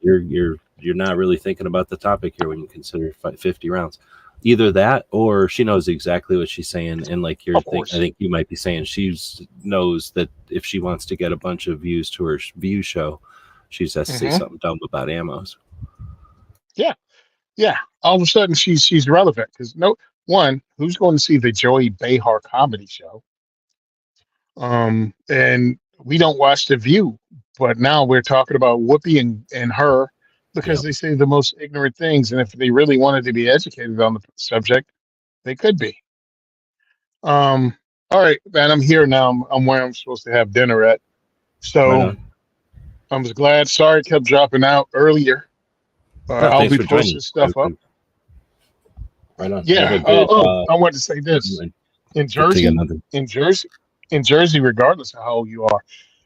You're not really thinking about the topic here when you consider 50 rounds. Either that, or she knows exactly what she's saying, and like I think you might be saying she knows that if she wants to get a bunch of views to her view show, she just has to say something dumb about ammos. Yeah. All of a sudden, she's relevant because who's going to see the Joey Behar comedy show? And we don't watch The View, but now we're talking about Whoopi and her because they say the most ignorant things, and if they really wanted to be educated on the subject, they could be. All right, man, I'm here now. I'm where I'm supposed to have dinner at. So I was glad. Sorry, it kept dropping out earlier. I'll be posting stuff up. Right on. Yeah. I wanted to say this. In Jersey, regardless of how old you are,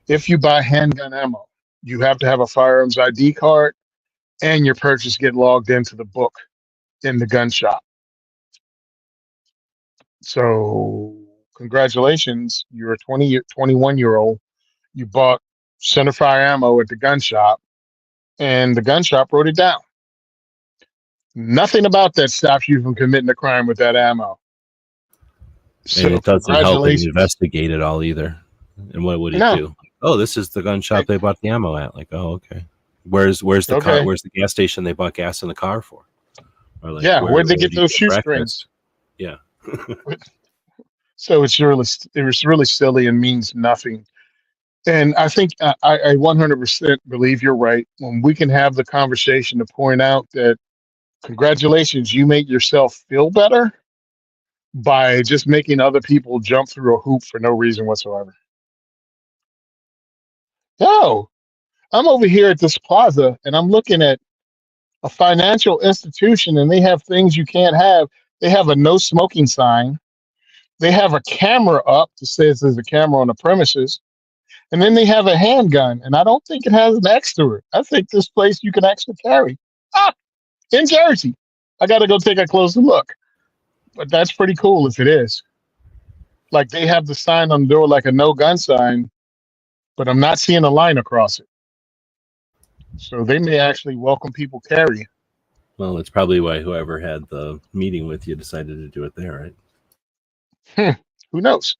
if you buy handgun ammo, you have to have a firearms ID card, and your purchase get logged into the book in the gun shop. So, congratulations, you're a 21-year-old. You bought centerfire ammo at the gun shop, and the gun shop wrote it down. Nothing about that stops you from committing a crime with that ammo. So, and it doesn't help it investigate it all either. And what would it do? Oh, this is the gun shop they bought the ammo at. Like, oh, okay. Where's the car? Where's the gas station they bought gas in the car for? Or like, where'd they get those shoestrings? Yeah. So it was really silly and means nothing. And I think I 100% believe you're right. When we can have the conversation to point out that congratulations, you make yourself feel better by just making other people jump through a hoop for no reason whatsoever. No, I'm over here at this plaza and I'm looking at a financial institution and they have things you can't have. They have a no smoking sign. They have a camera up that says there's a camera on the premises. And then they have a handgun. And I don't think it has an X to it. I think this place you can actually carry. Ah, in Jersey. I got to go take a closer look. But that's pretty cool if it is. Like they have the sign on the door like a no gun sign, but I'm not seeing a line across it. So they may actually welcome people carrying. Well, that's probably why whoever had the meeting with you decided to do it there, right? Who knows?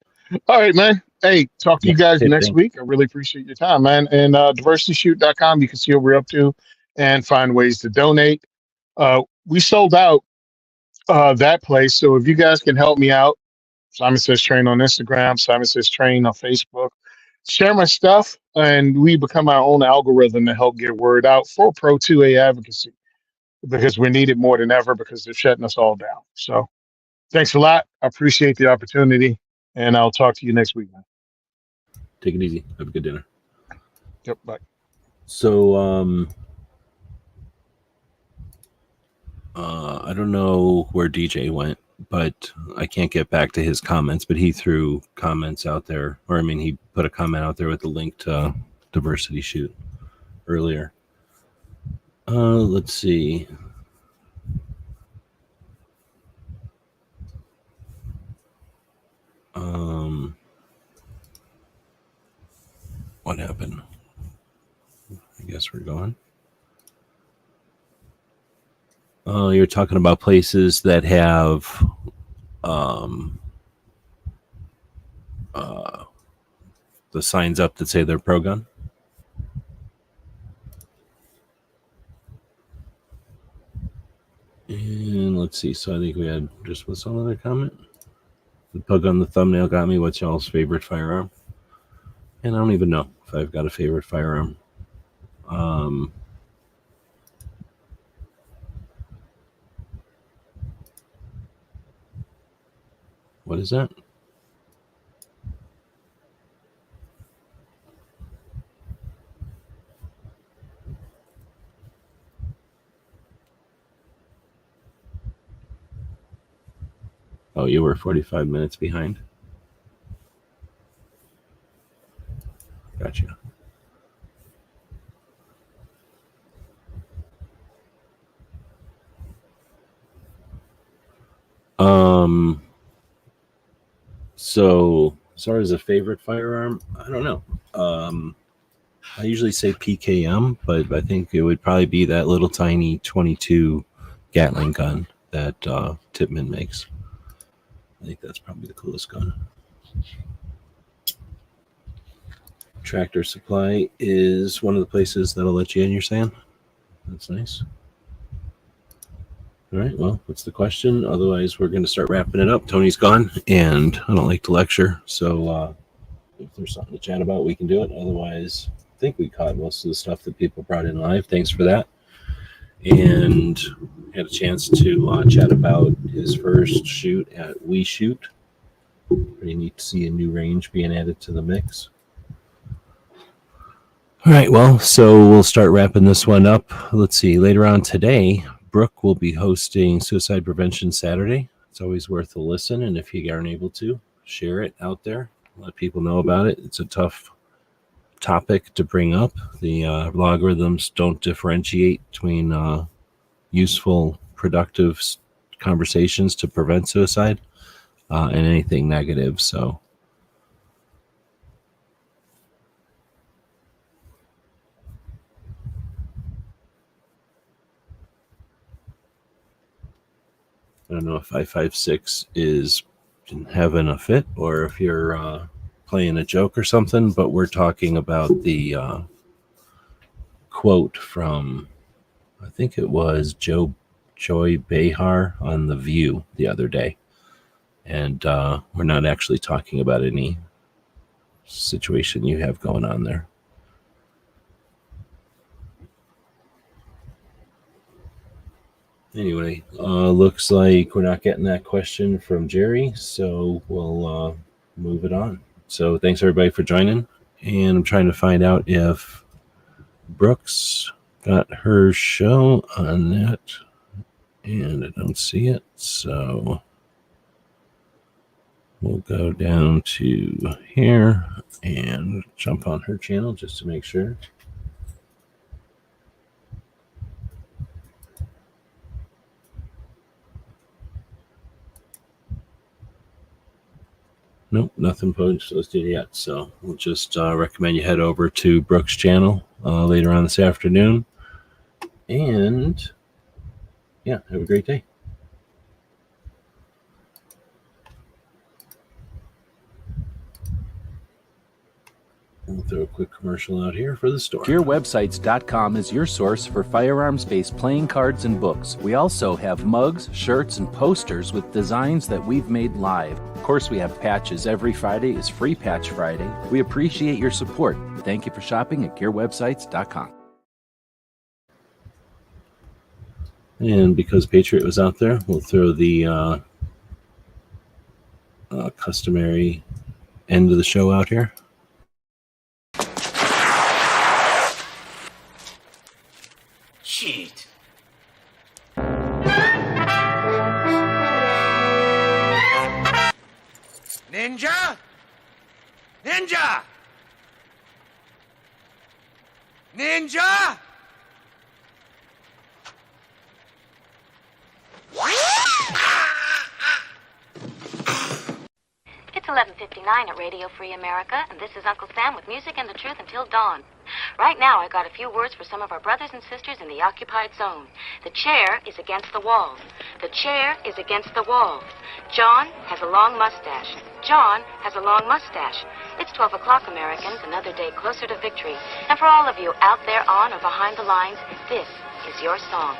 All right, man. Hey, talk to you guys Hey, next thanks. week. I really appreciate your time, man. And diversityshoot.com, you can see what we're up to and find ways to donate. We sold out that place. So if you guys can help me out, Simon Says Train on Instagram, Simon Says Train on Facebook, share my stuff, and we become our own algorithm to help get word out for Pro 2A advocacy because we need it more than ever because they're shutting us all down. So thanks a lot. I appreciate the opportunity, and I'll talk to you next week, man. Take it easy. Have a good dinner. Yep, bye. So, I don't know where DJ went, but I can't get back to his comments, but he threw comments out there, or I mean, he put a comment out there with the link to Diversity Shoot earlier. Let's see. What happened? I guess we're going. Oh, you're talking about places that have the signs up that say they're pro-gun. And let's see. So I think we had just what's another comment? The pug on the thumbnail got me. What's y'all's favorite firearm? And I don't even know if I've got a favorite firearm. What is that? Oh, you were 45 minutes behind. Gotcha. So as far as a favorite firearm, I don't know. I usually say PKM, but I think it would probably be that little tiny 22 Gatling gun that Tipman makes. I think that's probably the coolest gun. Tractor Supply is one of the places that'll let you in, you're saying? That's nice. All right, well, that's the question. Otherwise, we're going to start wrapping it up. Tony's gone, and I don't like to lecture, so if there's something to chat about, we can do it. Otherwise, I think we caught most of the stuff that people brought in live. Thanks for that. And had a chance to chat about his first shoot at We Shoot. Pretty neat to see a new range being added to the mix. All right, well, so we'll start wrapping this one up. Let's see, later on today, Brooke will be hosting Suicide Prevention Saturday. It's always worth a listen, and if you aren't able to, share it out there. Let people know about it. It's a tough topic to bring up. The algorithms don't differentiate between useful, productive conversations to prevent suicide and anything negative. So I don't know if 556 is having a fit or if you're playing a joke or something, but we're talking about the quote from, I think it was Joy Behar on The View the other day. And we're not actually talking about any situation you have going on there. Anyway, looks like we're not getting that question from Jerry, so we'll move it on. So thanks everybody for joining, and I'm trying to find out if Brooks got her show on that, and I don't see it, so we'll go down to here and jump on her channel just to make sure. Nope, nothing posted yet. So we'll just recommend you head over to Brooks' channel later on this afternoon. And yeah, have a great day. We'll throw a quick commercial out here for the store. GearWebsites.com is your source for firearms-based playing cards and books. We also have mugs, shirts, and posters with designs that we've made live. Of course, we have patches. Every Friday is Free Patch Friday. We appreciate your support. Thank you for shopping at GearWebsites.com. And because Patriot was out there, we'll throw the customary end of the show out here. Shit. Ninja? Ninja! Ninja! It's 11:59 at Radio Free America, and this is Uncle Sam with music and the truth until dawn. Right now, I got a few words for some of our brothers and sisters in the occupied zone. The chair is against the wall. The chair is against the wall. John has a long mustache. John has a long mustache. It's 12 o'clock, Americans, another day closer to victory. And for all of you out there on or behind the lines, this is your song.